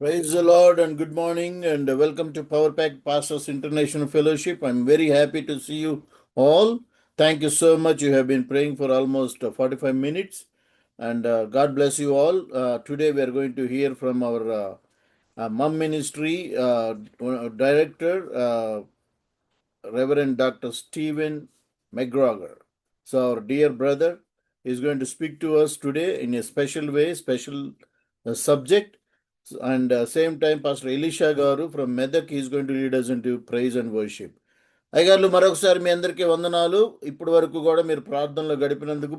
Praise the Lord and good morning and welcome to Power Pack Pastors International Fellowship. I'm very happy to see you all. Thank you so much. You have been praying for almost 45 minutes and God bless you all. Today we are going to hear from our Mum Ministry Director, Reverend Dr. Stephen McGregor. So our dear brother is going to speak to us today in a special way, special subject. And same time, Pastor Elisha Garu from Medak is going to lead us into praise and worship. అయ్యగారులు మరొకసారి మీ అందరికీ వందనాలు. ఇప్పటి వరకు కూడా మీరు ప్రార్థనలో గడిపినందుకు,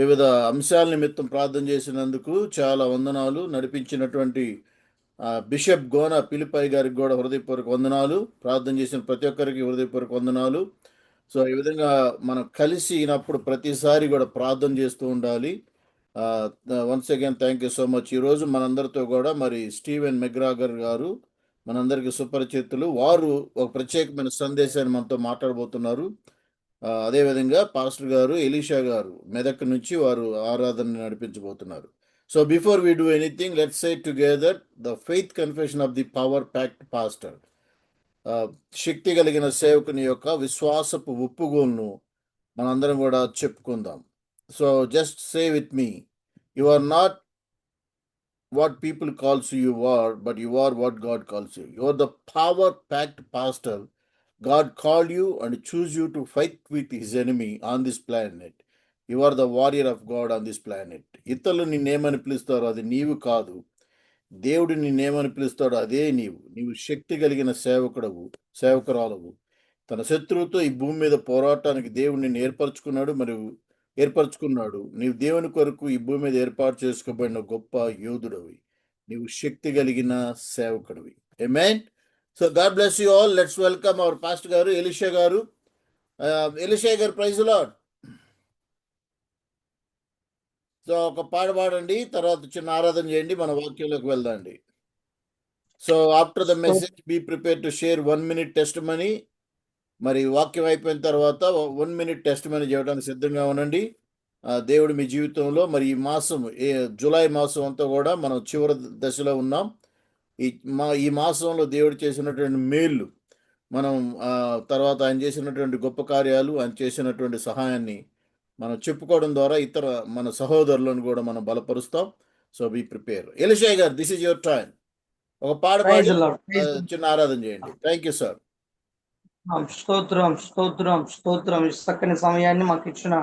వివిధ అంశాల నిమిత్తం ప్రార్థన చేసినందుకు చాలా వందనాలు. నడిపించినటువంటి బిషప్ గోనా పిలిపాయి గారికి కూడా హృదయపూర్వక వందనాలు. ప్రార్థన చేసిన ప్రతి ఒక్కరికి హృదయపూర్వక వందనాలు. సో ఈ విధంగా మనం కలిసినప్పుడు ప్రతిసారి కూడా ప్రార్థన చేస్తూ ఉండాలి. Once again thank you so much. ఈరోజు మనందరితో కూడా మరి స్టీవెన్ మెగ్రాగర్ గారు మనందరికి సుపరిచితులు. వారు ఒక ప్రత్యేకమైన సందేశాన్ని మనతో మాట్లాడబోతున్నారు. అదేవిధంగా పాస్టర్ గారు ఎలీషా గారు మెదక్ నుంచి వారు ఆరాధన నడిపించబోతున్నారు. So before we do anything, let's say together the faith confession of the power pact pastor. శక్తి కలిగిన సేవకుని యొక్క విశ్వాసపు ఒప్పుగోలును మనందరం కూడా చెప్పుకుందాం. So just say with me, you are not what people calls you are, but you are what God calls you. You are the power packed pastor. God called you and choose you to fight with his enemy on this planet. You are the warrior of God on this planet. ఇతరులు నిన్నేమని పిలుస్తారో అది నీవు కాదు. దేవుడు నిన్నేమని పిలుస్తాడో అదే నీవు. నీవు శక్తి కలిగిన సేవకురాలవు. తన శత్రువుతో ఈ భూమి మీద పోరాటానికి దేవుడు నిన్ను ఏర్పరచుకున్నాడు. నీవు దేవుని కొరకు ఈ భూమి మీద ఏర్పాటు చేసుకోబడిన గొప్ప యోధుడవి. నీవు శక్తి కలిగిన సేవకుడివి. ఆమేన్. So God bless you all. Let's welcome our pastor garu Elisha garu. Elisha garu, praise the Lord. So ఒక పాట పాడండి, తర్వాత చిన్న ఆరాధన చేయండి, మన వాక్యంలోకి వెళ్దాండి. So after the message be prepare to share 1 minute testimony. మరి వాక్యం అయిపోయిన తర్వాత 1 minute టెస్టిమనీ చేయడానికి సిద్ధంగా ఉండండి. దేవుడు మీ జీవితంలో మరి ఈ మాసం, జూలై మాసం అంతా కూడా మనం చివరి దశలో ఉన్నాం. ఈ మాసంలో దేవుడు చేసినటువంటి మేళ్ళు, మనం తర్వాత ఆయన చేసినటువంటి గొప్ప కార్యాలు, ఆయన చేసినటువంటి సహాయాన్ని మనం చెప్పుకోవడం ద్వారా ఇతర మన సహోదరులను కూడా మనం బలపరుస్తాం. So be prepare. Elisha garu, this is your time. ఒక పాట పాడి చిన్న ఆరాధన చేయండి. Thank you sir. స్తోత్రం స్తోత్రం స్తోత్రం. చక్కని సమయాన్ని మాకు ఇచ్చిన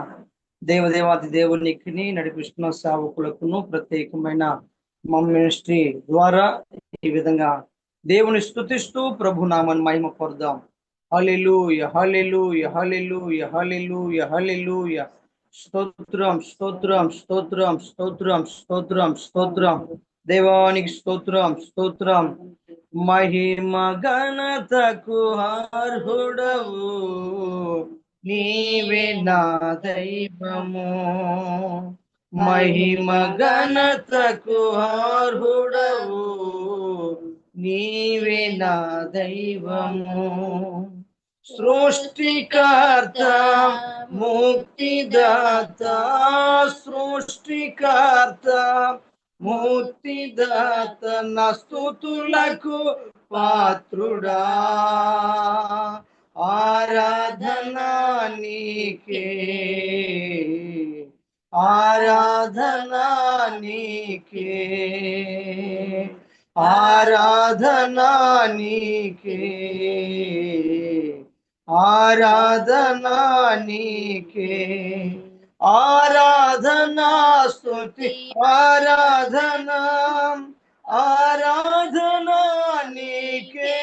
దేవదేవాది దేవునికి నడిపిస్తున్న సేవకులకును ప్రత్యేకమైన మమ్ మినిస్ట్రీ ద్వారా ఈ విధంగా దేవుని స్తుతిస్తూ ప్రభు నామని మహిమ పొందాం. హల్లెలూయా హల్లెలూయా హల్లెలూయా హల్లెలూయా హల్లెలూయా. స్తోత్రం స్తోత్రం స్తోత్రం స్తోత్రం స్తోత్రం స్తోత్రం. దేవానికి స్తోత్రం స్తోత్రం. మహిమ ఘనతకు అర్హుడవు నీవే నా దైవము. మహిమ ఘనతకు అర్హుడవు నీవే నా దైవము. సృష్టికర్త ముక్తిదాత, సృష్టికర్త ముక్తిదాత, నా స్తుతులకు పాత్రుడా. ఆరాధనా నీకే, ఆరాధనా నీకే, ఆరాధనా నీకే, ఆరాధనా నీకే. ఆరాధనా స్తుతి ఆరాధనా, ఆరాధనా నీకే,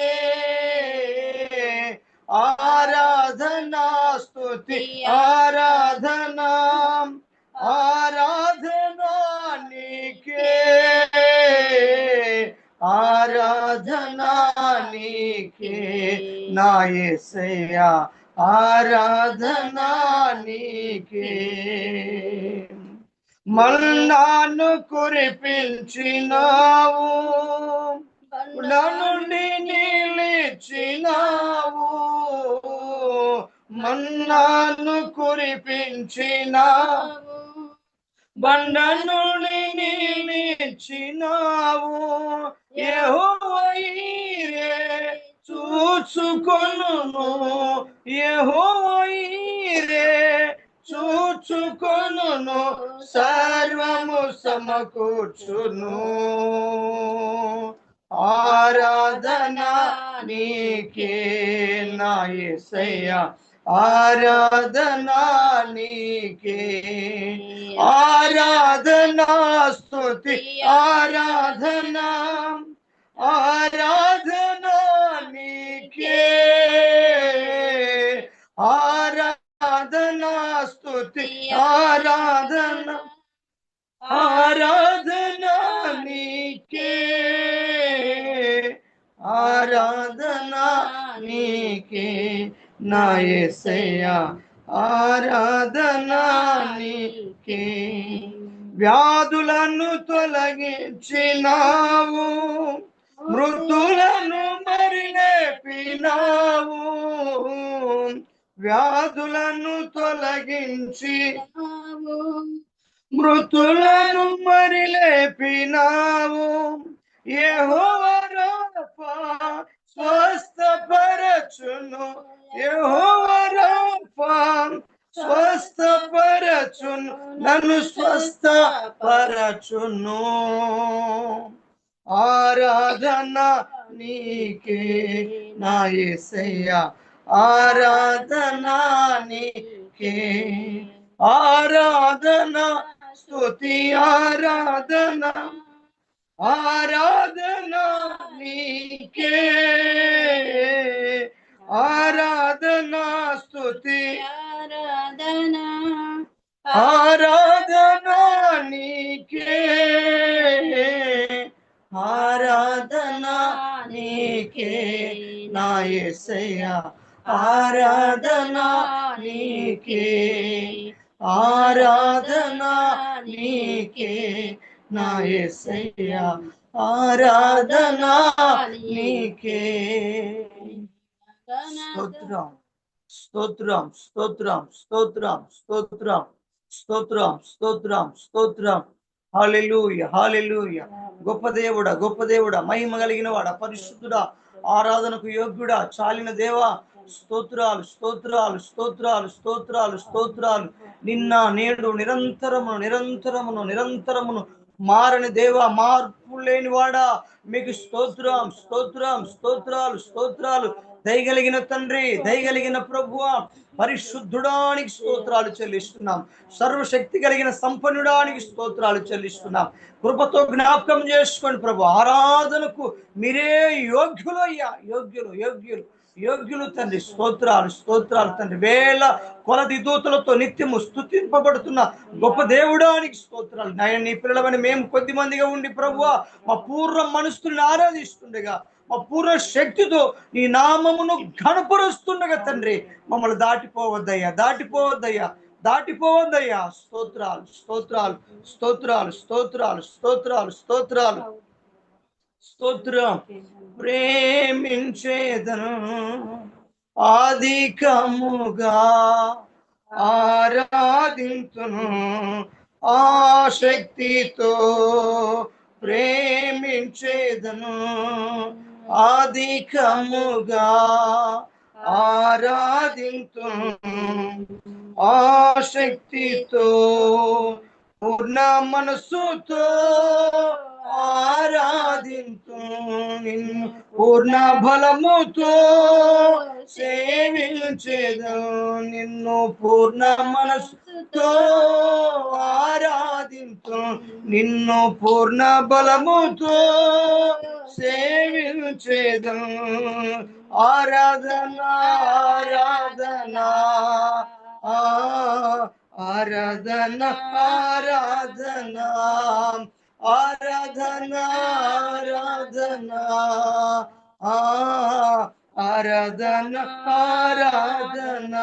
ఆరాధనా స్తుతి ఆరాధనా, ఆరాధనా నీకే, ఆరాధనా నీకే. నా యేసయ్యా ఆరాధనా నీకే. మన్నాను కురిపించినావు, నా నుండి నిలిచినావు. మన్నాను కురిపించినావు, బండ నుండి నిలిచినావు యెహోవా ఈరే చూచుకొనును యెహోవా ఈరే చూచుకొనును సర్వము సమకూర్చును ఆరాధన నీకే నా యేసయ్యా ఆరాధన నీకే ఆరాధన స్తుతి ఆరాధన ఆరాధన నీకే ఆరాధన స్తుతి ఆరాధన ఆరాధన నీకే ఆరాధన నీకే నా యేసయ్యా ఆరాధన నీకే వ్యాధులను తొలగించినావు మృతులను మరి లేపినావు వ్యాధులను తొలగించి మృతులను మరి లేపినావు యెహోవా రాఫా స్వస్థపరచును యెహోవా రాఫా స్వస్థపరచును నన్ను స్వస్థపరచును ఆరాధన నీకే నా యేసయ్యా ఆరాధన నీకే ఆరాధన స్తుతి ఆరాధన ఆరాధన నీకే ఆరాధన స్తుతి ఆరాధన ఆరాధన నీకే ఆరాధన నీకే నా యేసయ్యా ఆరాధన నీకే ఆరాధన నీకే నా యేసయ్యా ఆరాధన నీకే స్తోత్రం స్తోత్రం స్తోత్రం స్తోత్రం స్తోత్రం స్తోత్రం స్తోత్రం స్తోత్రం హల్లెలూయా హల్లెలూయా గొప్ప దేవుడా మహిమ కలిగిన వాడా పరిశుద్ధుడా ఆరాధనకు యోగ్యుడా చాలిన దేవా స్తోత్రాలు స్తోత్రాలు స్తోత్రాలు స్తోత్రాలు స్తోత్రాలు నిన్న నేడు నిరంతరమును మారని దేవా మార్పు లేని వాడా మీకు స్తోత్రం స్తోత్రం స్తోత్రాలు స్తోత్రాలు దయగలిగిన తండ్రి దయగలిగిన ప్రభువా పరిశుద్ధుడానికి స్తోత్రాలు చెల్లిస్తున్నాం సర్వశక్తి కలిగిన సంపన్నుడానికి స్తోత్రాలు చెల్లిస్తున్నాం కృపతో జ్ఞాపకం చేసుకోండి ప్రభు ఆరాధనకు మీరే యోగ్యులు అయ్యా యోగ్యులు తండ్రి స్తోత్రాలు తండ్రి వేల కొలది దూతలతో నిత్యము స్తుతింపబడుతున్న గొప్ప దేవుడానికి స్తోత్రాలు నాయన నీ పిల్లలమని మేము కొద్ది మందిగా ఉండి ప్రభువా మా పూర్వ మనస్సులను ఆరాధిస్తుండగా మా పూర్వ శక్తితో నీ నామమును ఘనపరుస్తుండగా తండ్రి మమ్మల్ని దాటిపోవద్దయ్యా స్తోత్రం ప్రేమించేదను అధికముగా ఆరాధింతును ఆశక్తితో ప్రేమించేదను అధికముగా ఆరాధింతును ఆశక్తితో పూర్ణ మనస్సుతో ఆరాధింతు నిన్ను పూర్ణ బలముతో సేవించేదు నిన్ను పూర్ణ మనస్సుతో ఆరాధింతు నిన్ను పూర్ణ బలముతో సేవించేదు ఆరాధన ఆరాధన ఆరాధన ఆరాధన ఆరాధన ఆరాధన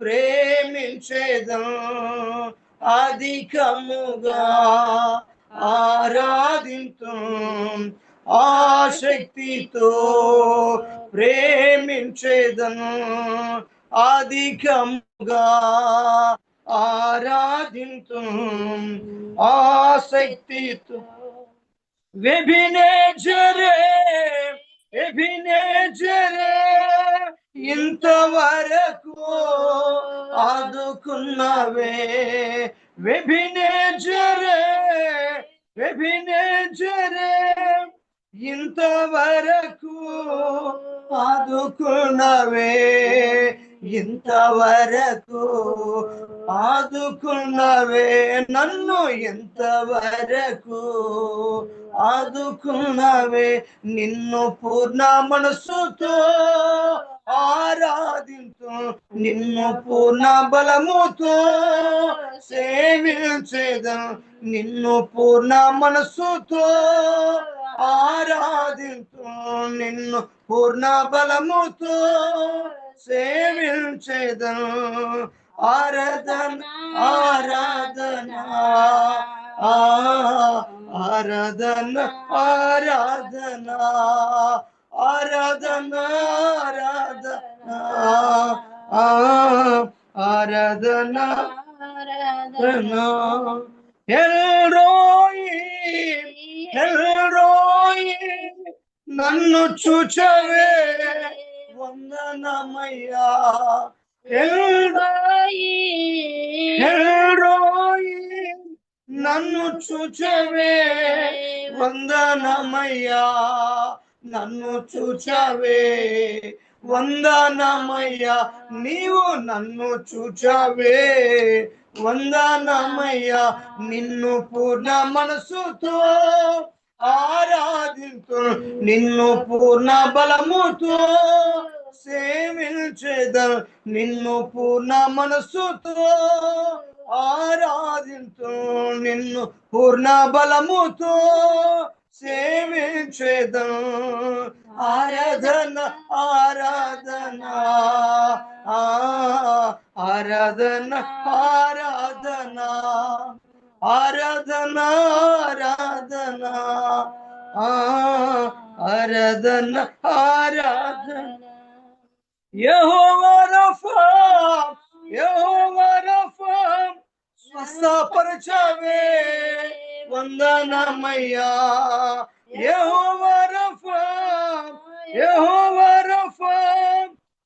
ప్రేమించేదం అధికముగా ఆరాధింతు ఆశక్తితో ప్రేమించేదను అధికముగా ఆరాధింతు ఆసక్తితో వెబినేజరే ఇంతవరకు ఆదుకున్నవే వెబినేజరే ఇంతవరకు ఆదుకున్నవే ఇంతవరకు ఆదుకున్నవే నన్ను ఇంతవరకు ఆదుకున్నవే నిన్ను పూర్ణ మనసుతో ఆరాధింతు నిన్ను పూర్ణ బలముతో సేవించేదం నిన్ను పూర్ణ మనసుతో ఆరాధింతు నిన్ను పూర్ణ బలముతో సేవించేదం ఆరాధన ఆరాధన ఆరాధన ఆరాధన ఆరాధన ఆరాధన ఆరాధన ఎల్రోయి నన్ను చూచవే వందనమయ్యా ఎల్రోయి నన్ను చూచవే వందనమయ్యా నన్ను చూచవే వందనమయ్యా నీవు నన్ను చూచవే వందనమయ్యా నిన్ను పూర్ణ మనసుతో ఆరాధింతు నిన్ను పూర్ణ బలముతో సేవించేదం నిన్ను పూర్ణ మనసుతో ఆరాధింతు నిన్ను పూర్ణ బలముతో సేవించేదం ఆరాధన ఆరాధన ఆరాధన ఆరాధన ఆరాధన ఆరాధన ఆరాధన ఆరాధన యెహోవా రఫా స్వస్థపరచవే వందనమయ్యా యెహోవా రఫా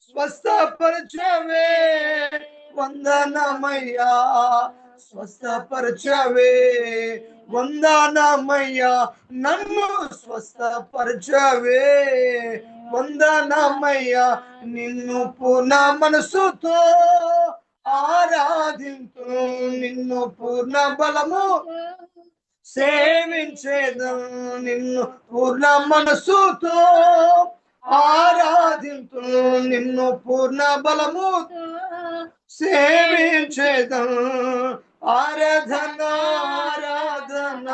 స్వస్థపరచవే వందనమయ్యా స్వస్థపరచవే వందనమయ్యా నన్ను స్వస్థపరచవే వందనమయ్యా నిన్ను పూర్ణ మనసుతో ఆరాధింతు నిన్ను పూర్ణ బలము సేవించేదం నిన్ను పూర్ణ మనసుతో ఆరాధింతు నిన్ను పూర్ణ బలము సేవించేదం ఆరాధన ఆరాధన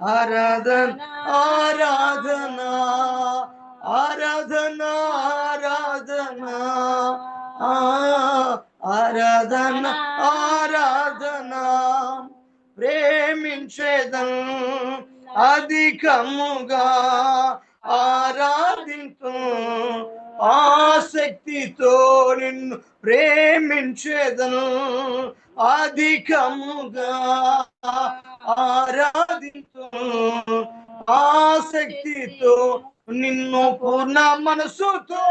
ఆరాధన ఆరాధన ఆరాధన ఆరాధన ఆరాధన ప్రేమించేదం అధికముగా ఆరాధింతు ఆసక్తితో నిన్ను ప్రేమించేదను అధికముగా ఆరాధింతు ఆసక్తితో నిన్ను పూర్ణ మనసుతో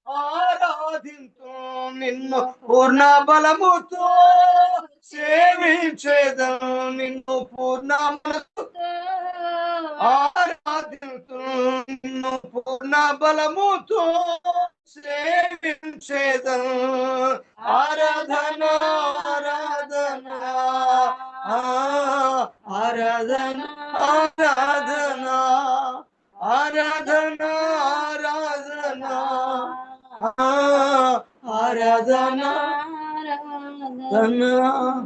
ఆరాధింతు నిన్ను పూర్ణ బలముతో సేవించేదను నిన్ను పూర్ణ మనసుతో ఆరాధింతు నిన్ను పూర్ణ బలముతో సేవించేదను ఆరాధన ఆరాధన ఆరాధన ఆరాధన ఆరాధన ఆరాధన ఆరాధన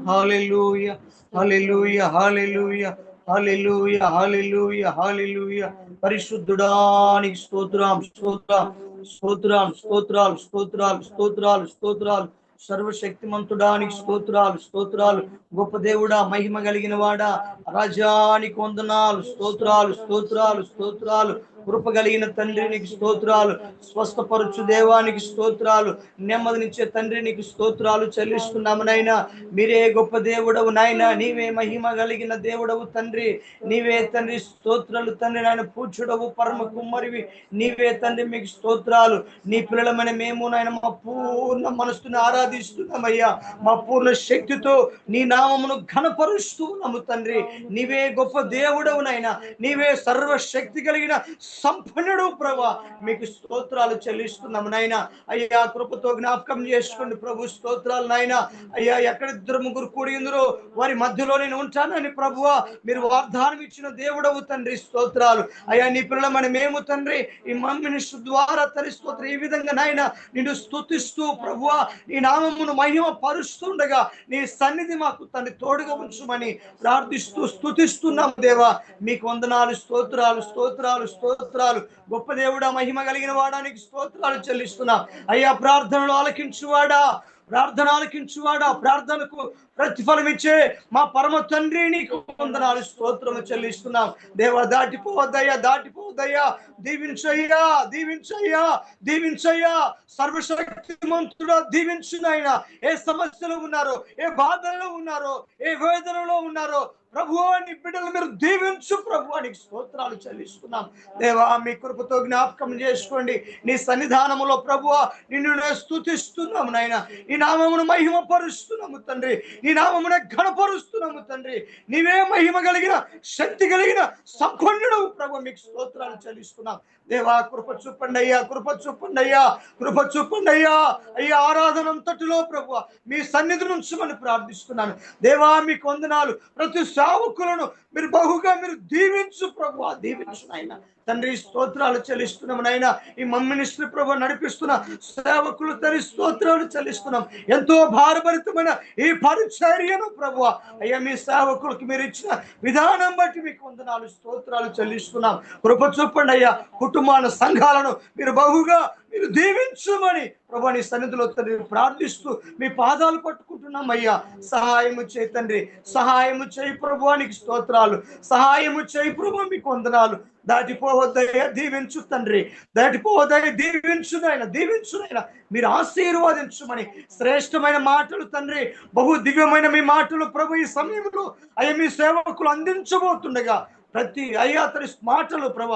హల్లెలూయా హల్లెలూయా హల్లెలూయా హల్లెలూయా హల్లెలూయా హల్లెలూయా పరిశుద్ధుడానికి స్తోత్రం స్తోత్రం స్తోత్రం స్తోత్రాలు స్తోత్రాలు స్తోత్రాలు స్తోత్రాలు సర్వశక్తిమంతుడానికి స్తోత్రాలు స్తోత్రాలు గొప్ప దేవుడా మహిమ కలిగిన వాడా రాజానికి వందనాలు స్తోత్రాలు స్తోత్రాలు స్తోత్రాలు కృప కలిగిన తండ్రి నీకు స్తోత్రాలు, స్వస్థపరచు దేవానికి స్తోత్రాలు, నెమ్మదినిచ్చే తండ్రి నీకు స్తోత్రాలు చెల్లిస్తున్నాము నాయన. మీరే గొప్ప దేవుడవు నాయన, నీవే మహిమ కలిగిన దేవుడవు తండ్రి, నీవే తండ్రి స్తోత్రాలు తండ్రి నాయన, పూజ్యుడవు పరమ కుమ్మరివి నీవే తండ్రి, మీకు స్తోత్రాలు. నీ పిల్లలమైన మేము నాయన మా పూర్ణ మనస్సును ఆరాధిస్తున్నామయ్యా, మా పూర్ణ శక్తితో నీ నామమును ఘనపరుస్తున్నాము తండ్రి. నీవే గొప్ప దేవుడవు నాయన, నీవే సర్వశక్తి కలిగిన సంపన్నుడు ప్రభా, మీకు స్తోత్రాలు చెల్లిస్తున్నాము నాయన. అయ్యా కృపతో జ్ఞాపకం చేసుకోండి ప్రభు, స్తోత్రాలు నాయన. అయ్యా ఎక్కడ ఇద్దరు ముగ్గురు కూడి ఉందరో వారి మధ్యలో నేను ఉంటానని ప్రభువా మీరు వాగ్దానం ఇచ్చిన దేవుడవు తండ్రి, స్తోత్రాలు. అయ్యా నీ పిల్లలమైన మేము తండ్రి ఈ మమ్మినిస్టు ద్వారా తరి స్తోత్రం ఈ విధంగా నాయన నిన్ను స్తుతిస్తూ ప్రభువా నీ నామమును మహిమ పరుస్తుండగా నీ సన్నిధి మాకు తండ్రి తోడుగా ఉంచుమని ప్రార్థిస్తూ స్తుతిస్తున్నాం దేవా. మీకు వందనాలు, స్తోత్రాలు స్తోత్రాలు స్తోత్రాలు. గొప్ప దేవుడా, మహిమ కలిగిన వాడానికి స్తోత్రాలు చెల్లిస్తున్నాం అయ్యా. ప్రార్థనలు ఆలకించువాడా, ప్రార్థన ఆలకించువాడా, ప్రార్థనకు ప్రతిఫలం ఇచ్చే మా పరమ తండ్రి నీకు వందనాలు, స్తోత్రము చెల్లిస్తున్నాం దేవా. దాటిపోవద్దయ్యా, దాటిపోవద్దయ్యా, దీవించయ్యా, దీవించయ్యా, దీవించయ్యా. సర్వశక్తిమంతుడా దీవించునైనా. ఏ సమస్యలు ఉన్నారో, ఏ బాధల్లో ఉన్నారో, ఏ వేదనలో ఉన్నారో ప్రభువా నీ బిడ్డలు మీరు దీవించు ప్రభువా, నీకు స్తోత్రాలు చెల్లిస్తున్నాం దేవా. మీ కృపతో జ్ఞాపకం చేసుకోండి. నీ సన్నిధానములో ప్రభువా నిన్ను స్తుతిస్తున్నాము నాయన. నీ నామమును మహిమ పరుస్తున్నాము తండ్రి, నీ నామమును ఘనపరుస్తున్నాము తండ్రి. నీవే మహిమ కలిగిన శక్తి కలిగిన సంపన్నుడవు ప్రభు, మీకు స్తోత్రాలు చెల్లిస్తున్నాం దేవా. కృప చూపండి అయ్యా, కృప చూపండి అయ్యా, కృప చూపండి అయ్యా. అయ్యా ఆరాధన అంతటిలో ప్రభు మీ సన్నిధి నుంచి మనం ప్రార్థిస్తున్నాను దేవా. మీకు వందనాలు. ప్రతి సేవకులను మీరు బహుగా మీరు దీవించు ప్రభు, దీవించు నాయన తండ్రి. స్తోత్రాలు చెల్లిస్తున్నాం నాయన. ఈ మమ్మినిస్ట్రీ ప్రభు నడిపిస్తున్న సేవకులు తండ్రి స్తోత్రాలు చెల్లిస్తున్నాం. ఎంతో భారభరితమైన ఈ పరిచర్యను ప్రభు అయ్యా మీ సేవకులకు మీరు ఇచ్చిన విధానం బట్టి మీకు వందనాలు, స్తోత్రాలు చెల్లిస్తున్నాం. కృప చూపండి అయ్యా. కుటుంబాల సంఘాలను మీరు బహుగా మీరు దీవించుమని ప్రభు నీ సన్నిధిలో తండ్రి ప్రార్థిస్తూ మీ పాదాలు పట్టుకుంటున్నాం అయ్యా. సహాయము చేయి తండ్రి, సహాయము చేయి ప్రభు, నీకు స్తోత్రాలు. సహాయము చేయి ప్రభు, మీకు వందనాలు. దాటిపోవద్దయ్యా, దీవించు తండ్రి, దాటిపోవద్దయ్యా, దీవించునైనా, దీవించునైనా. మీరు ఆశీర్వాదించుమని శ్రేష్టమైన మాటలు తండ్రి, బహు దివ్యమైన మీ మాటలు ప్రభు ఈ సమయంలో అయ్యా మీ సేవకులు అందించబోతుండగా ప్రతి అయ్యా తన మాటలు ప్రభు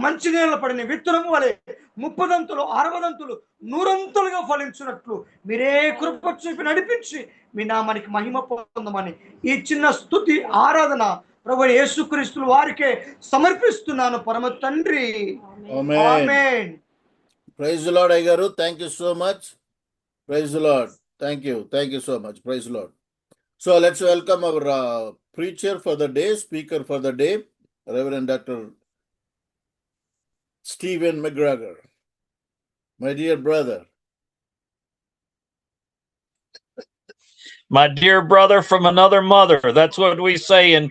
మంచి నేల పడిన విత్తనము వలె 30దంతులు 60దంతులు 100అంతులుగా ఫలించినట్లు మీరే కృప చూపి నడిపించి మీ నామానికి మహిమ పొందమని ఈ చిన్న స్తుతి ఆరాధన ప్రభు యేసుక్రీస్తు వారికే సమర్పిస్తున్నాను పరమ తండ్రి. ఆమేన్. Praise the Lord, Aygaru. Thank you so much. Praise the Lord. Thank you so much. Praise the Lord. So let's welcome our preacher for the day, speaker for the day, Reverend Dr. Stephen McGregor. My dear brother. My dear brother from another mother. That's what we say in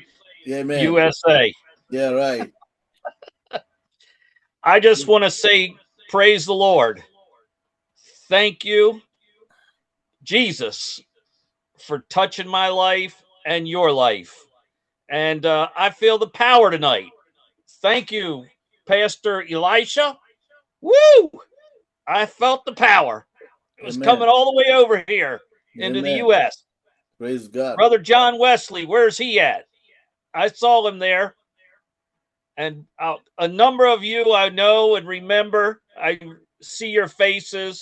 Amen. USA. Yeah, right. I just want to say, praise the Lord. Thank you, Jesus, for touching my life and your life. And I feel the power tonight. Thank you, Pastor Elisha. Woo! I felt the power. It was Amen. coming all the way over here into the Amen. U.S. Praise God. Brother John Wesley, where's he at? I saw him there. And a number of you I know and remember. I see your faces,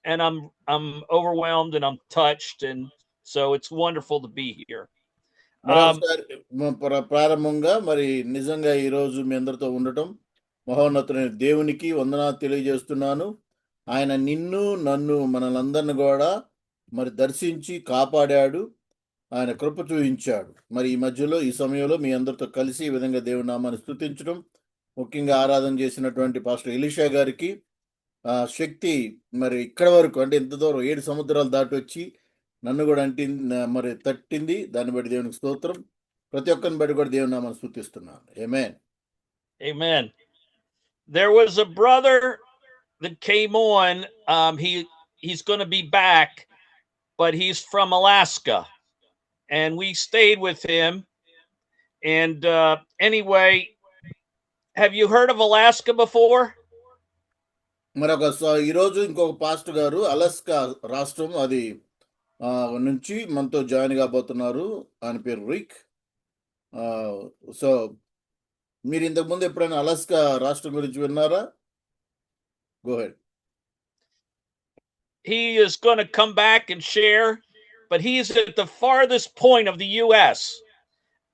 and I'm overwhelmed and I'm touched, and so it's wonderful to be here. ప్రారంభంగా మరి నిజంగా ఈరోజు మీ అందరితో ఉండటం మహోన్నతులైన దేవునికి వందనాలు తెలియజేస్తున్నాను. ఆయన నిన్ను నన్ను మనలందరిని కూడా మరి దర్శించి కాపాడాడు, ఆయన కృప చూపించాడు. మరి ఈ మధ్యలో ఈ సమయంలో మీ అందరితో కలిసి ఈ విధంగా దేవుని నామాన్ని స్తుతించడం, ముఖ్యంగా ఆరాధన చేసినటువంటి పాస్టర్ ఎలీషా గారికి శక్తి మరి ఇక్కడ వరకు అంటే ఎంత దూరం 7 సముద్రాలు దాటి వచ్చి నన్ను కూడా మరి తట్టింది. దాన్ని బట్టి దేవునికి స్తోత్రం. ప్రతి ఒక్కరిని బట్టి కూడా దేవుని నామాన్ని స్తుతిస్తున్నాను. ఆమేన్. Amen. There was a brother that came on. He's going to be back, but he's from Alaska. And we stayed with him. And anyway, Have you heard of Alaska before? మరొక ఈరోజు ఇంకొక పాస్టర్ గారు Alaska రాష్ట్రం అది నుంచి మనతో join కాబోతున్నారు. ఆయన పేరు రిక్. సో మీరు ఇంతకు ముందు ఎప్పుడైనా అలస్కా రాష్ట్రం గురించి విన్నారా? Go head. He is going to come back and share, but he's at the farthest point of the U.S.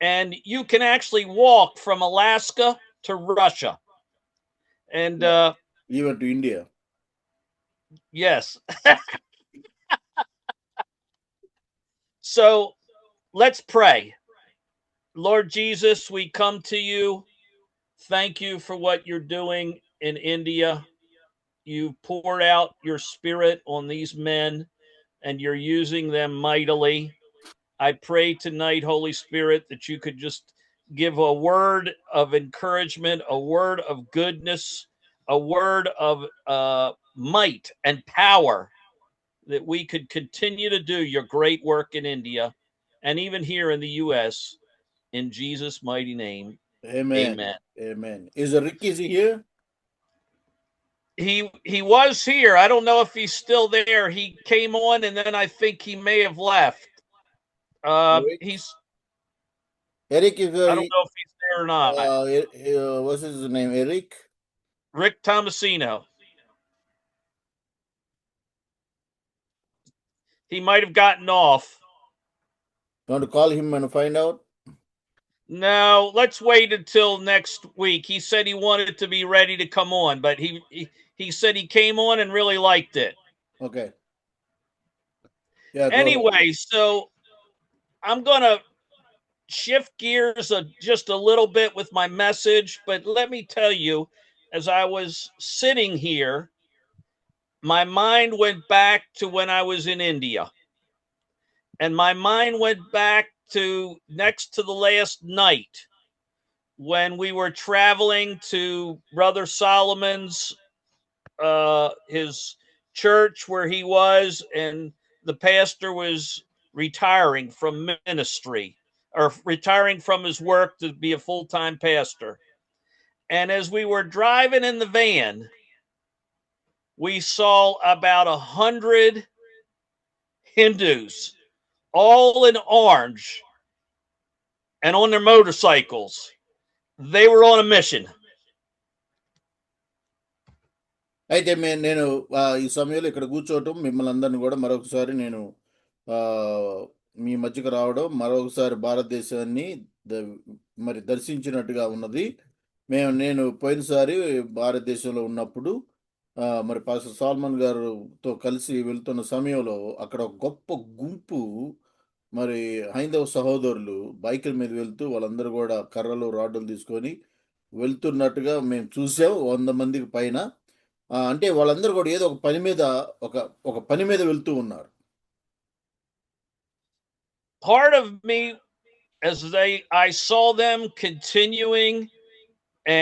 and you can actually walk from Alaska to Russia. And even to India. Yes. So let's pray. Lord Jesus, we come to you. Thank you for what you're doing in India. You poured out your spirit on these men and you're using them mightily. I pray tonight, Holy Spirit, that you could just give a word of encouragement, a word of goodness, a word of might and power, that we could continue to do your great work in India and even here in the U.S. in Jesus' mighty name. Amen. Amen. Amen. Is Ricky here? He was here. I don't know if he's still there. He came on and then I think he may have left. He's Eric is I don't know if he's there or not. What's his name? Eric? Rick Tomasino. He might have gotten off. Want to call him and find out? No, let's wait until next week. He said he wanted to be ready to come on, but he said he came on and really liked it. Okay. Yeah. Anyway, so I'm going to shift gears just a little bit with my message, but let me tell you, as I was sitting here, my mind went back to when I was in India. And my mind went back to next to the last night when we were traveling to Brother Solomon's, his church where he was, and the pastor was retiring from ministry or retiring from his work to be a full-time pastor. And as we were driving in the van, we saw about 100 Hindus, all in orange and on their motorcycles. They were on a mission. అయితే నేను ఈ సమయంలో ఇక్కడ కూర్చోవటం మిమ్మల్ని అందరిని కూడా మరొకసారి నేను మీ మధ్యకు రావడం మరొకసారి భారతదేశాన్ని మరి దర్శించినట్టుగా ఉన్నది. నేను పోయినసారి భారతదేశంలో ఉన్నప్పుడు మరి పాస్టర్ సాల్మన్ గారితో కలిసి వెళ్తున్న సమయంలో అక్కడ ఒక గొప్ప గుంపు మరి హైందవ సహోదరులు బైకుల మీద వెళ్తూ వాళ్ళందరూ కూడా కర్రలు రాడ్డులు తీసుకొని వెళ్తున్నట్టుగా మేము చూసాం. 100 మందికి పైన. అంటే వాళ్ళందరూ కూడా ఏదో ఒక పని మీద వెళ్తూ ఉన్నారు. Part of me, as I saw them continuing,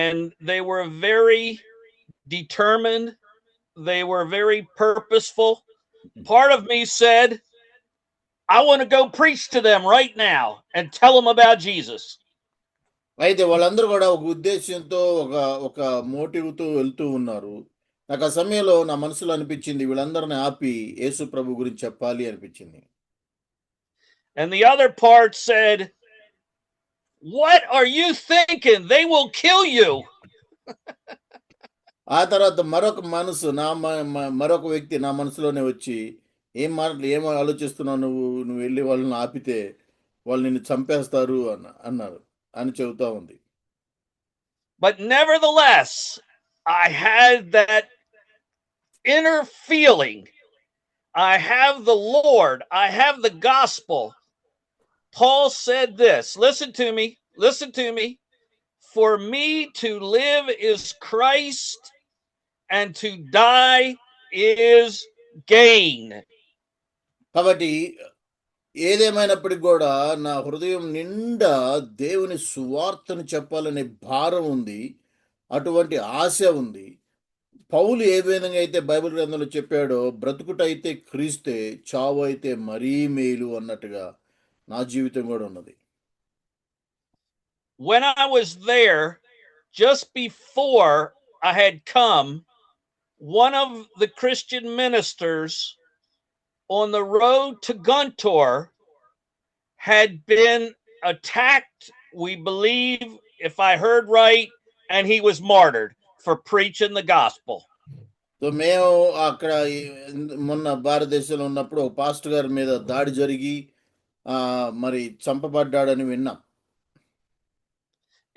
and they were very determined, they were very purposeful. Part of me said, I want to go preach to them right now and tell them about Jesus. అయితే వాళ్ళందరూ కూడా ఒక ఉద్దేశంతో ఒక మోటివ్తో వెళ్తూ ఉన్నారు. నాకు ఆ సమయంలో నా మనసులో అనిపించింది వీళ్ళందరిని ఆపి యేసు ప్రభు గురించి చెప్పాలి అనిపించింది. And the other part said, what are you thinking? They will kill you. ఆ తర్వాత మరొక వ్యక్తి నా మనసులోనే వచ్చి ఏం ఆలోచిస్తున్నావు నువ్వు వెళ్ళి వాళ్ళని ఆపితే వాళ్ళు నిన్ను చంపేస్తారు అన్నారు అని చెబుతా ఉంది. But nevertheless, I had that inner feeling. I have the Lord. I have the gospel. Paul said this. Listen to me. For me to live is Christ, and to die is gain. కాబట్టి ఏదేమైనప్పటికీ కూడా నా హృదయం నిండా దేవుని సువార్తను చెప్పాలనే భారం ఉంది, అటువంటి ఆశ ఉంది. పౌలు ఏ విధంగా అయితే బైబిల్ గ్రంథంలో చెప్పాడో బ్రతుకుటైతే క్రీస్తే, చావు అయితే మరీ మేలు అన్నట్టుగా నా జీవితం కూడా ఉన్నది. When I was there, just before I had come, one of the Christian ministers on the road to Guntur had been attacked, we believe, if I heard right, and he was martyred for preaching the gospel. So మేము అక్కడ మొన్న భారతదేశంలో ఉన్నప్పుడు ఒక pastor గారి మీద దాడి జరిగి మరి చంపబడ్డాడని విన్నాం.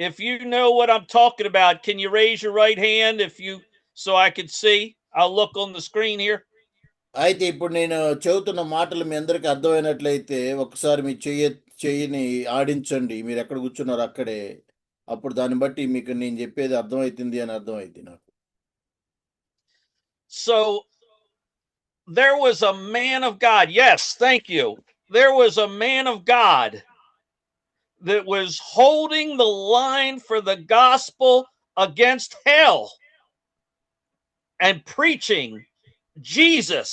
If you know what I'm talking about, can you raise your right hand so I can see? I'll look on the screen here. అయితే ఇప్పుడు నేను చెబుతున్న మాటలు మీ అందరికీ అర్థమైనట్లయితే ఒకసారి మీ చెయ్యిని ఆడించండి. మీరు ఎక్కడ కూర్చున్నారు అక్కడే. అప్పుడు దాన్ని బట్టి మీకు నేను చెప్పేది అర్థమవుతుంది అని అర్థమైంది నాకు. So there was a man of God. Yes, thank you. There was a man of God that was holding the line for the gospel against hell and preaching Jesus,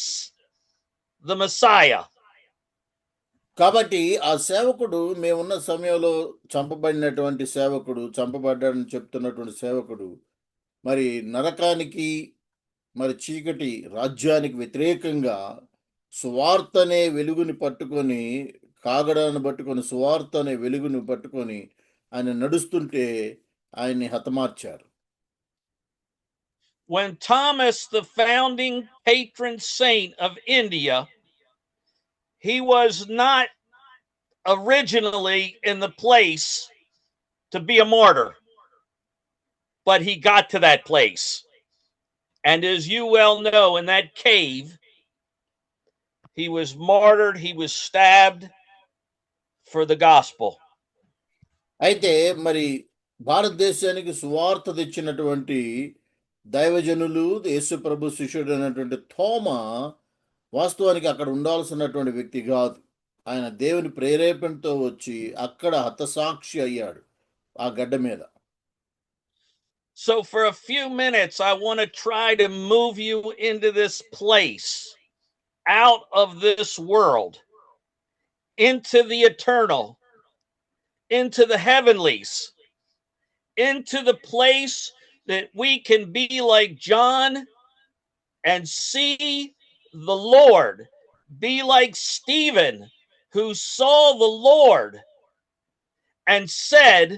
the Messiah. కాబట్టి ఆ సేవకుడు మేమున్న సమయంలో చంపబడ్డాడని చెప్తున్నటువంటి సేవకుడు మరి నరకానికి మరి చీకటి రాజ్యానికి వ్యతిరేకంగా సువార్త అనే వెలుగుని పట్టుకొని కాగడాన్ని పట్టుకొని సువార్త అనే వెలుగుని పట్టుకొని ఆయన నడుస్తుంటే ఆయన్ని హతమార్చారు. When Thomas, the founding patron saint of India, he was not originally in the place to be a martyr, but he got to that place. And as you well know, in that cave, he was martyred, he was stabbed for the gospel. అయితే మరి భారతదేశానికి సువార్త తెచ్చినటువంటి దైవజనులు యేసు ప్రభు శిష్యుడు అయినటువంటి తోమా వాస్తవానికి అక్కడ ఉండాల్సినటువంటి వ్యక్తి కాదు. ఆయన దేవుని ప్రేరేపణతో వచ్చి అక్కడ హతసాక్షి అయ్యాడు ఆ గడ్డ మీద. So for a few minutes, I want to try to move you into this place, out of this world, into the eternal, into the heavenlies, into the place that we can be like John and see the Lord, be like Stephen, who saw the Lord and said,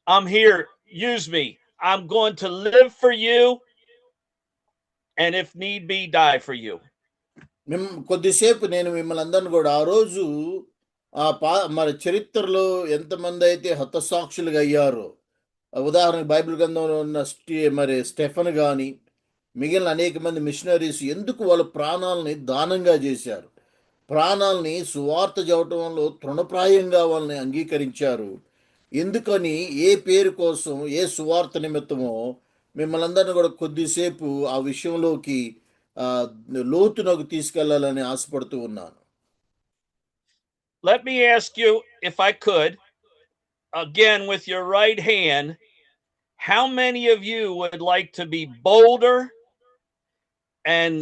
I'm here, use me. I'm going to live for you, and if need be, die for you. కొద్దిసేపు నేను మిమ్మల్ని అందరిని కూడా ఆ రోజు మరి చరిత్రలో ఎంతమంది అయితే హతసాక్షులుగా అయ్యారో, ఉదాహరణకు బైబిల్ గ్రంథంలో ఉన్న మరి స్టెఫన్ కానీ మిగిలిన అనేక మంది మిషనరీస్ ఎందుకు వాళ్ళ ప్రాణాలని దానంగా చేశారు, ప్రాణాలని సువార్త చెప్పడంలో తృణప్రాయంగా వాళ్ళని అంగీకరించారు. ఎందుకని, ఏ పేరు కోసం, ఏ సువార్త నిమిత్తమో మిమ్మల్ని అందరినీ కూడా కొద్దిసేపు ఆ విషయంలోకి లోతునకు తీసుకెళ్లాలని ఆశపడుతూ ఉన్నాను. Let me ask you, if I could, again with your right hand, how many of you would like to be bolder and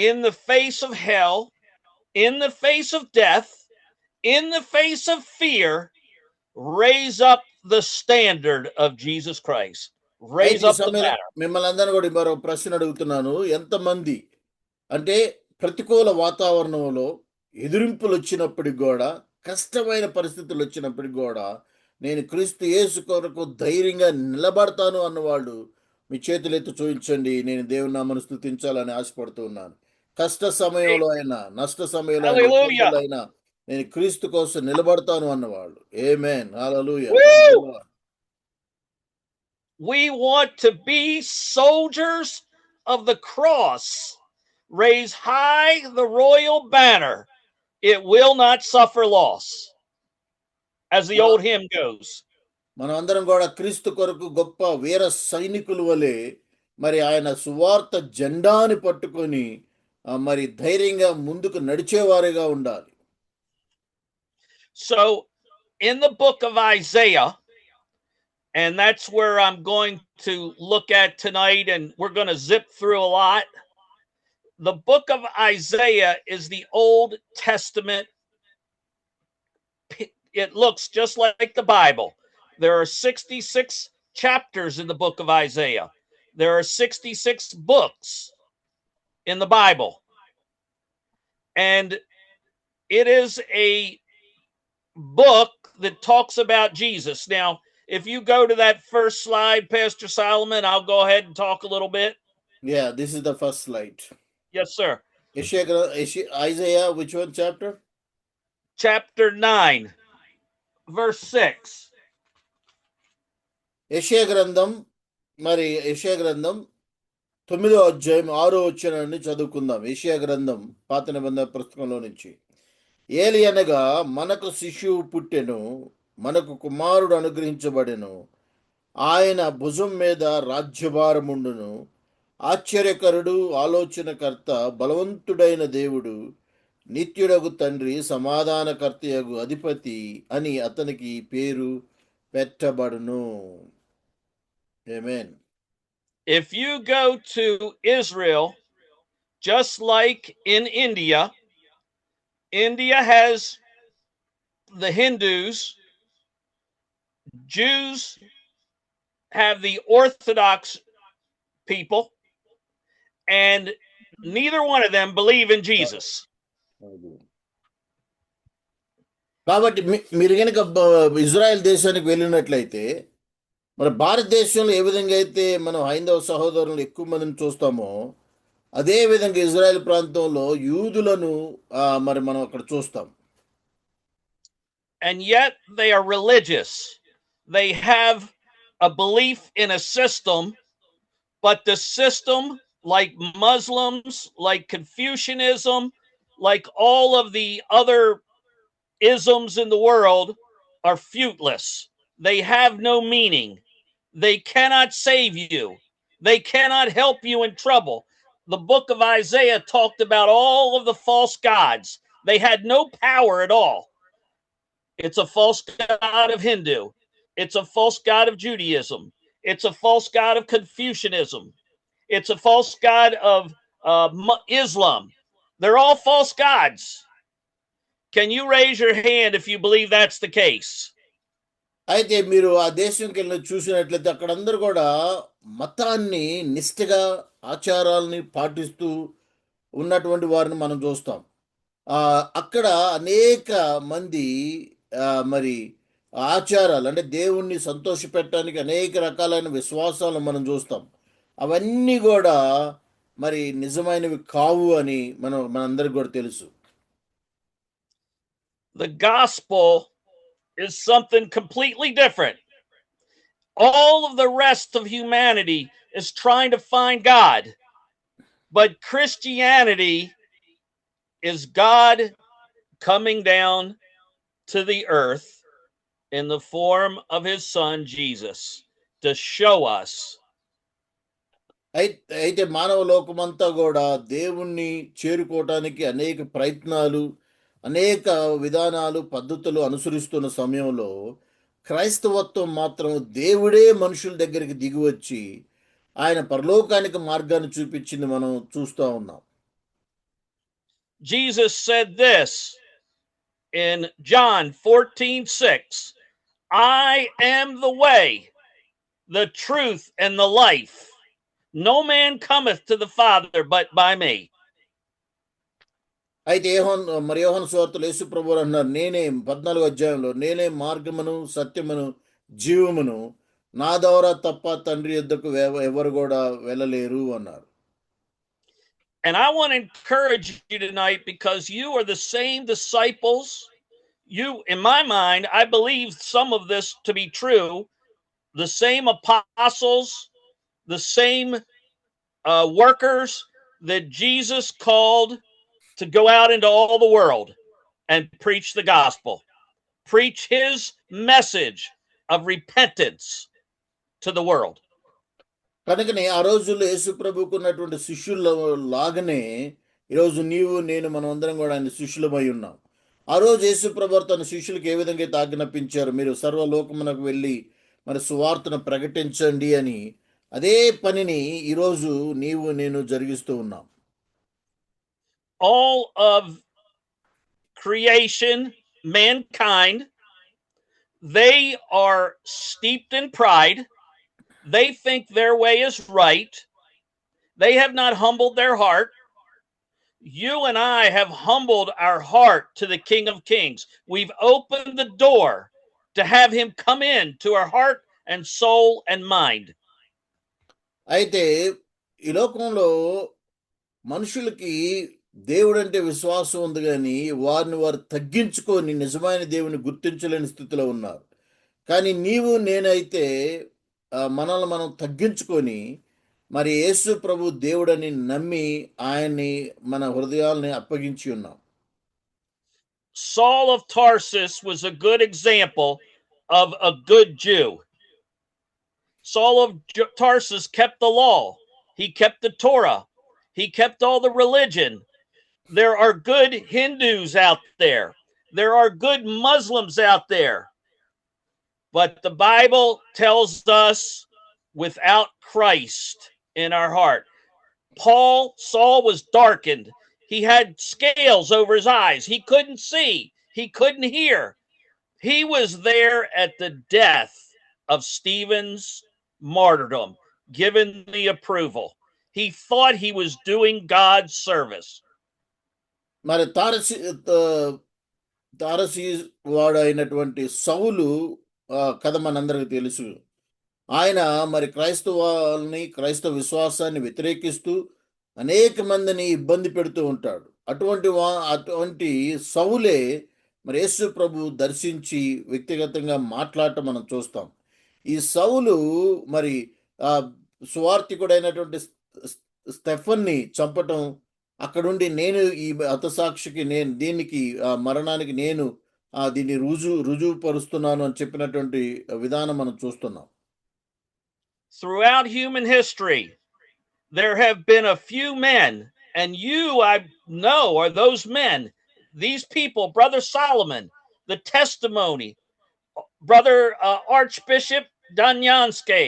in the face of hell, in the face of death, in the face of fear, raise up the standard of Jesus Christ? Raise up the banner. మిమ్మల్ని అందరినీ కూడా మరో ప్రశ్న అడుగుతున్నాను. ఎంతమంది అంటే ప్రతికూల వాతావరణంలో ఎదురింపులు వచ్చినప్పటికి కూడా, కష్టమైన పరిస్థితులు వచ్చినప్పటికి కూడా నేను క్రీస్తు యేసు కొరకు ధైర్యంగా నిలబడతాను అన్నవాళ్ళు మీ చేతులెత్తి చూపించండి. నేను దేవుని నామమును స్తుతించాలని ఆశపడుతూ ఉన్నాను. కష్ట సమయంలో అయినా, నష్ట సమయంలో అయినా నేను క్రీస్తు కోసం నిలబడతాను అన్నవాళ్ళు. ఆమేన్, హల్లెలూయా. We want to be soldiers of the cross. Raise high the royal banner. It will not suffer loss. As the old hymn goes. మనం అందరం కూడా క్రీస్తు కొరకు గొప్ప వీర సైనికుల వలె మరి ఆయన సువార్త జెండాని పట్టుకొని మరి ధైర్యంగా ముందుకు నడిచేవారుగా ఉండాలి. So in the book of Isaiah, and that's where I'm going to look at tonight, and we're going to zip through a lot. The book of Isaiah is the Old Testament. It looks just like the Bible. There are 66 chapters in the book of Isaiah. There are 66 books in the Bible. And it is a book that talks about Jesus. Now, if you go to that first slide, Pastor Solomon, I'll go ahead and talk a little bit. Yeah, this is the first slide. Yes, sir. Isaiah, which one chapter? Chapter 9, verse 6. యెషయా గ్రంథం 9వ అధ్యాయం 6వ వచనాన్ని చదువుకుందాం. యెషయా గ్రంథం పాత నిబంధన పుస్తకంలో నుంచి. ఏలి అనగా మనకు శిశువు పుట్టెను, మనకు కుమారుడు అనుగ్రహించబడెను, ఆయన భుజం మీద రాజ్యభారముండును, ఆశ్చర్యకరుడు, ఆలోచనకర్త, బలవంతుడైన దేవుడు, నిత్యుడగు తండ్రి, సమాధానకర్తయగు అధిపతి అని అతనికి పేరు పెట్టబడును. ఆమేన్. If you go to Israel, just like in India, India has the Hindus, Jews have the Orthodox people, and neither one of them believe in Jesus. కాబట్టి మీరు కనుక ఇజ్రాయెల్ దేశానికి వెళ్ళినట్లయితే, మన భారతదేశంలో ఏ విధంగా అయితే మనం హైందవ సహోదరులను ఎక్కువ మందిని చూస్తామో, అదే విధంగా ఇజ్రాయెల్ ప్రాంతంలో యూదులను మనం అక్కడ చూస్తాం. And yet they are religious. They have a belief in a system, but the system, like Muslims, like Confucianism, like all of the other isms in the world, are fruitless. They have no meaning. They cannot save you. They cannot help you in trouble. The book of Isaiah talked about all of the false gods. They had no power at all. It's a false god of Hindu. It's a false god of Judaism. It's a false god of Confucianism. It's a false god of Islam. They're all false gods. Can you raise your hand if you believe that's the case? అయితే మీరు ఆ దేశంకి వెళ్ళి చూసినట్లయితే అక్కడందరూ కూడా మతాన్ని నిష్ఠగా ఆచారాలని పాటిస్తూ ఉన్నటువంటి వారిని మనం చూస్తాం. అక్కడ అనేక మంది మరి ఆచారాలు, అంటే దేవుణ్ణి సంతోషపెట్టడానికి అనేక రకాలైన విశ్వాసాలు మనం చూస్తాం. అవన్నీ కూడా మరి నిజమైనవి కావు అని మనందరికి కూడా తెలుసు. The gospel is something completely different. All of the rest of humanity is trying to find God, but Christianity is God coming down to the earth in the form of his son Jesus to show us. అయితే మానవ లోకమంతా కూడా దేవుణ్ణి చేరుకోవటానికి అనేక ప్రయత్నాలు, అనేక విధానాలు, పద్ధతులు అనుసరిస్తున్న సమయంలో క్రైస్తవత్వం మాత్రం దేవుడే మనుషుల దగ్గరికి దిగివచ్చి ఆయన పరలోకానికి మార్గాన్ని చూపించింది మనం చూస్తూ ఉన్నాం. Jesus said this in John 14:6, I am the way, the truth, and the life. No man cometh to the Father but by me. అయితే యోహాను సువార్తలో యేసు ప్రభువు అన్నారు, నేనే 14వ అధ్యాయంలో, నేనే మార్గమును సత్యమును జీవమును, నా ద్వారా తప్ప తండ్రి యొద్దకు ఎవరు కూడా వెళ్ళలేరు అన్నారు. And I want to encourage you tonight, because you are the same disciples. You, in my mind, I believe some of this to be true. The same apostles, the same workers that Jesus called to go out into all the world and preach the gospel, preach his message of repentance to the world. కనుకనే ఆ రోజుల్లో యేసు ప్రభువుకు ఉన్నటువంటి శిష్యుల లాగానే ఈరోజు నీవు నేను మనం అందరం కూడా ఆయన శిష్యులమై ఉన్నాం. ఆ రోజు యేసు ప్రభు తన శిష్యులకు ఏ విధంగా అయితే ఆజ్ఞాపించారు, మీరు సర్వలోకమునకు వెళ్ళి మరి సువార్తను ప్రకటించండి అని, అదే పనిని ఈరోజు నీవు నేను జరిగిస్తూ ఉన్నాం. All of creation, mankind, they are steeped in pride. They think their way is right. They have not humbled their heart. You and I have humbled our heart to the King of Kings. We've opened the door to have him come in to our heart and soul and mind. అయితే ఈ లోకంలో మనుషులకి దేవుడంటే విశ్వాసం ఉంది కానీ వారిని వారు తగ్గించుకొని నిజమైన దేవుని గుర్తించలేని స్థితిలో ఉన్నారు. కానీ నీవు నేనైతే మనల్ని మనం తగ్గించుకొని మరి యేసు ప్రభు దేవుడని నమ్మి ఆయన్ని మన హృదయాల్ని అప్పగించి ఉన్నాం. Saul of Tarsus was a good example of a good Jew. Saul of Tarsus kept the law. He kept the Torah. He kept all the religion. There are good Hindus out there. There are good Muslims out there. But the Bible tells us without Christ in our heart. Saul was darkened. He had scales over his eyes. He couldn't see. He couldn't hear. He was there at the death of Stephen's martyrdom, given the approval. He thought he was doing God's service. మరి తారసి వాడు అయినటువంటి సౌలు కథ మనందరికీ తెలుసు. ఆయన మరి క్రైస్తవాల్ని క్రైస్తవ విశ్వాసాన్ని వ్యతిరేకిస్తూ అనేక మందిని ఇబ్బంది పెడుతూ ఉంటాడు. అటువంటి సౌలే మరి యేసు ప్రభు దర్శించి వ్యక్తిగతంగా మాట్లాడటం మనం చూస్తాం. ఈ సౌలు మరి సువార్తికుడైనటువంటి స్టెఫన్ని చంపటం, అక్కడుండి నేను ఈ హతసాక్షికి నేను దీనికి మరణానికి నేను దీన్ని రుజువుపరుస్తున్నాను అని చెప్పినటువంటి విధానం మనం చూస్తున్నాం. Throughout human history, there have been a few men, and you, I know, are those men. These people, Brother Solomon, the testimony, Brother Archbishop Danyanske,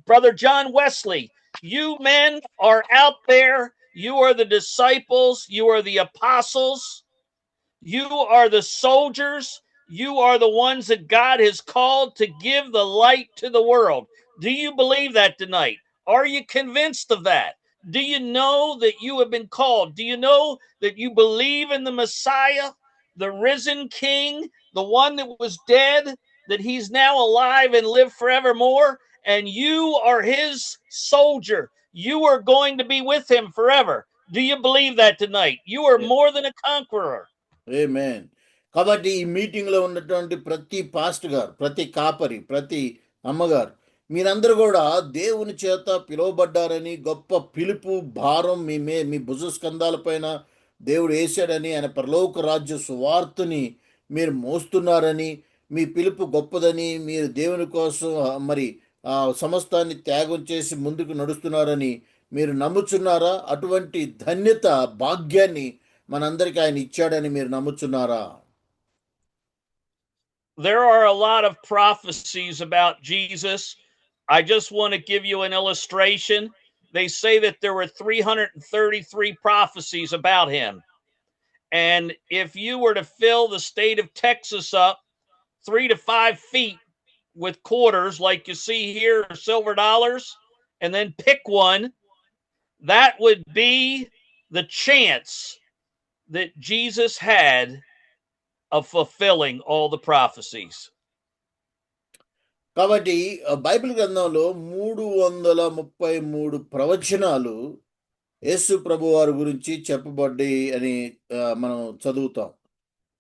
Brother John Wesley. You men are out there. You are the disciples. You are the apostles. You are the soldiers. You are the ones that God has called to give the light to the world. Do you believe that tonight? Are you convinced of that? Do you know that you have been called? Do you know that you believe in the Messiah, the risen King, the one that was dead, that he's now alive and live forevermore? And you are his soldier. You are going to be with him forever. Do you believe that tonight? You are more than a conqueror. Amen. కాబట్టి ఈ మీటింగ్లో ఉన్నటువంటి ప్రతి pastor గారు, ప్రతి కాపరి, ప్రతి అమ్మగారు, మీరందరూ కూడా దేవుని చేత పిలువబడ్డారని, గొప్ప పిలుపు భారం మీ భుజస్కంధాలపైన దేవుడు వేసాడని, ఆయన పరలోక రాజ్య సువార్తని మీరు మోస్తున్నారని, మీ పిలుపు గొప్పదని, మీరు దేవుని కోసం మరి సమస్తాన్ని త్యాగం చేసి ముందుకు నడుస్తున్నారని మీరు నమ్ముచున్నారా? అటువంటి ధన్యత భాగ్యాన్ని మనందరికీ ఆయన ఇచ్చాడని మీరు నమ్ముచున్నారా? There are a lot of prophecies about Jesus. I just want to give you an illustration. They say that there were 333 prophecies about him. And if you were to fill the state of Texas up 3 to 5 feet with quarters like you see here, silver dollars, and then pick one, that would be the chance that Jesus had of fulfilling all the prophecies. కాబట్టి Bible గ్రంథంలో 333 ప్రవచనాలు యేసు ప్రభు వారి గురించి చెప్పబడ్డాయి అని మనం చదువుతాం.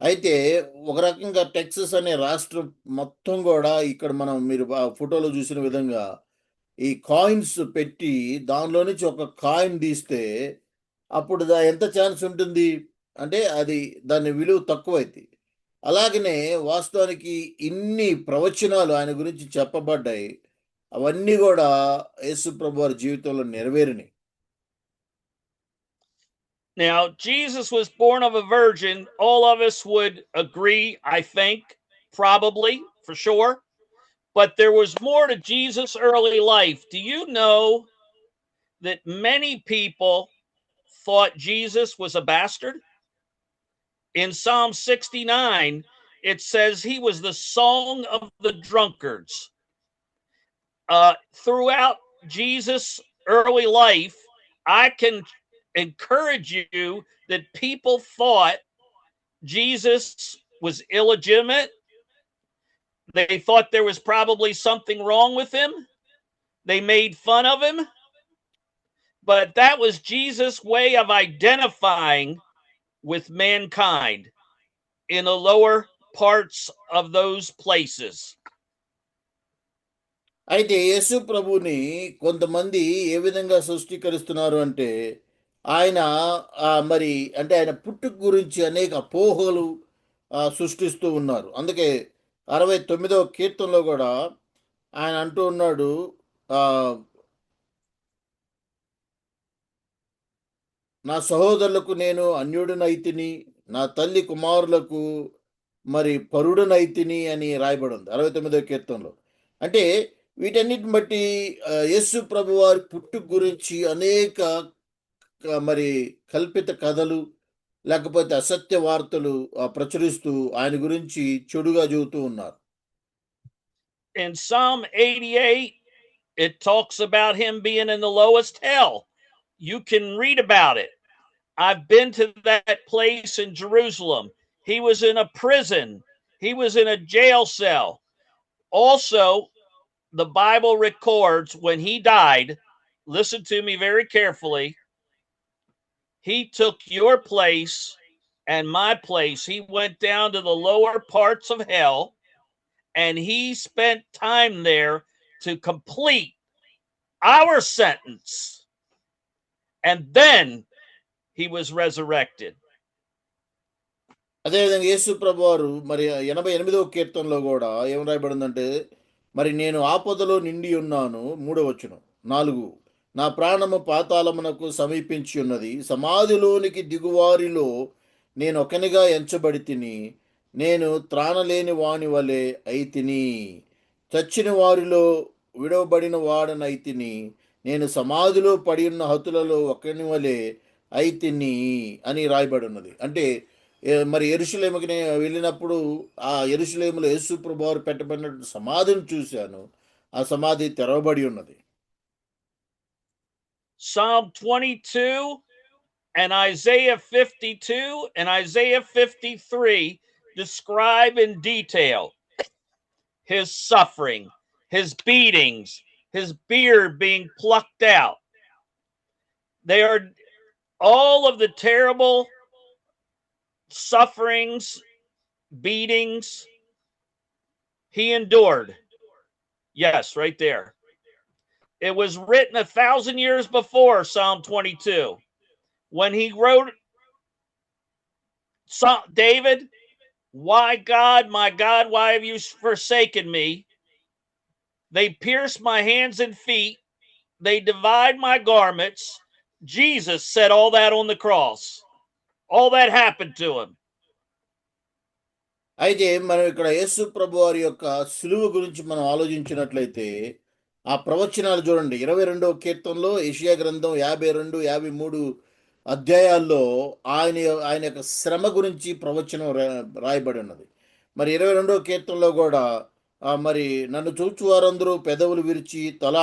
అయితే ఒక రకంగా టెక్సస్ అనే రాష్ట్రం మొత్తం కూడా ఇక్కడ మీరు ఫోటోలో చూసిన విధంగా ఈ కాయిన్స్ పెట్టి దానిలో నుంచి ఒక కాయిన్ తీస్తే అప్పుడు ఎంత ఛాన్స్ ఉంటుంది అంటే దాని విలువ తక్కువైంది. అలాగనే వాస్తవానికి ఇన్ని ప్రవచనాలు ఆయన గురించి చెప్పబడ్డాయి, అవన్నీ కూడా యేసు ప్రభు వారి జీవితంలో నెరవేరినాయి. Now, Jesus was born of a virgin. All of us would agree, I think, probably, for sure. But there was more to Jesus' early life. Do you know that many people thought Jesus was a bastard? In Psalm 69, it says he was the song of the drunkards. throughout Jesus' early life, I can encourage you that people thought Jesus was illegitimate. They thought there was probably something wrong with him. They made fun of him. But that was Jesus' way of identifying with mankind in the lower parts of those places. అయితే యేసు ప్రభుని కొంతమంది ఏ విధంగా సృష్టీకరిస్తున్నారు అంటే ఆయన మరి అంటే ఆయన పుట్టుక గురించి అనేక అపోహలు సృష్టిస్తూ ఉన్నారు. అందుకే 69వ కీర్తనలో కూడా ఆయన అంటూ ఉన్నాడు, ఆ, నా సహోదరులకు నేను అన్యుడనైతిని, నా తల్లి కుమారులకు మరి పరుడనైతిని అని రాయబడి ఉంది 69వ కీర్తనలో. అంటే వీటన్నిటిని బట్టి యేసు ప్రభు వారి పుట్టుక గురించి అనేక మరి కల్పిత కథలు లేకపోతే అసత్య వార్తలు ప్రచురిస్తూ ఆయన గురించి చెడుగా చెబుతూ ఉన్నారు. In Psalm 88, it talks about him being in the lowest hell. You can read about it. I've been to that place in Jerusalem. He was in a prison. He was in a jail cell. Also, the Bible records when he died, listen to me very carefully, he took your place and my place. He went down to the lower parts of hell and he spent time there to complete our sentence. And then he was resurrected. అదేవిధంగా యేసు ప్రభు వారు మరి 88వ కీర్తనలో కూడా ఏం రాయబడిందంటే, మరి నేను ఆపదలో నిండి ఉన్నాను, 3వ వచనం 4, నా ప్రాణము పాతాళమునకు సమీపించి ఉన్నది, సమాధిలోనికి దిగువారిలో నేను ఒకనిగా ఎంచబడి తిని, నేను త్రాణలేని వాని వలె అయితిని, చచ్చిన వారిలో విడవబడిన వాడనైతిని, నేను సమాధిలో పడి ఉన్న హతులలో ఒకని వలె అయితిని అని రాయబడి ఉన్నది. అంటే మరి యెరూషలేముకి నేను వెళ్ళినప్పుడు ఆ యెరూషలేములో యేసు ప్రభు వారు పెట్టబడిన సమాధిని చూశాను. ఆ సమాధి తెరవబడి ఉన్నది. Psalm 22 and Isaiah 52 and Isaiah 53 describe in detail his suffering, his beatings, his beard being plucked out. They are all of the terrible sufferings, beatings he endured. Yes, right there. It was written 1,000 years before Psalm 22. When he wrote David, my God, why have you forsaken me? They pierced my hands and feet. They divide my garments. Jesus said all that on the cross. All that happened to him. అయితే మనం ఇక్కడ యేసు ప్రభు వారి యొక్క సిలువ గురించి మనం ఆలోచించినట్లయితే ఆ ప్రవచనాలు చూడండి. 22వ కీర్తనలో యెషయా గ్రంథం 52, 53 అధ్యాయాల్లో ఆయన యొక్క శ్రమ గురించి ప్రవచనం రాయబడి ఉన్నది. మరి 22వ కీర్తనలో కూడా మరి నన్ను చూచు వారందరూ పెదవులు విరిచి తల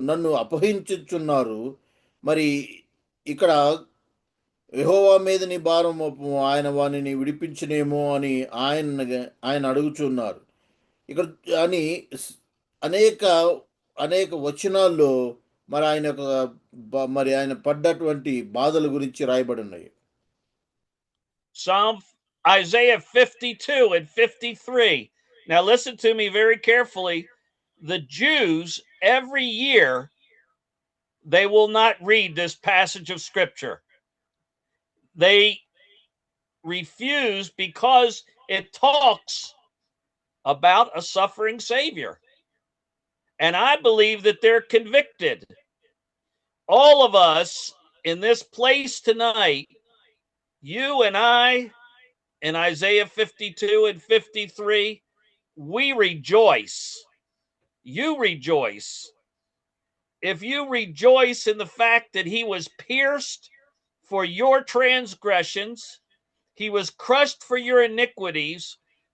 నన్ను అపహరించుచున్నారు. మరి ఇక్కడ యెహోవా మీద నీ భారం మోపు, ఆయన వానిని విడిపించనేమో అని ఆయన అడుగుచున్నారు. ఇక్కడ అని అనేక వచనాల్లో మరి ఆయన పడ్డటువంటి బాధల గురించి రాయబడి ఉన్నాయి. Psalm Isaiah 52 and 53. Now listen to me very carefully. The Jews every year, they will not read this passage of scripture. They refuse because it talks about a suffering Savior. And I believe that they're convicted. All of us in this place tonight, you and I, in Isaiah 52 and 53, we rejoice. You rejoice. If you rejoice in the fact that he was pierced for your transgressions, he was crushed for your iniquities,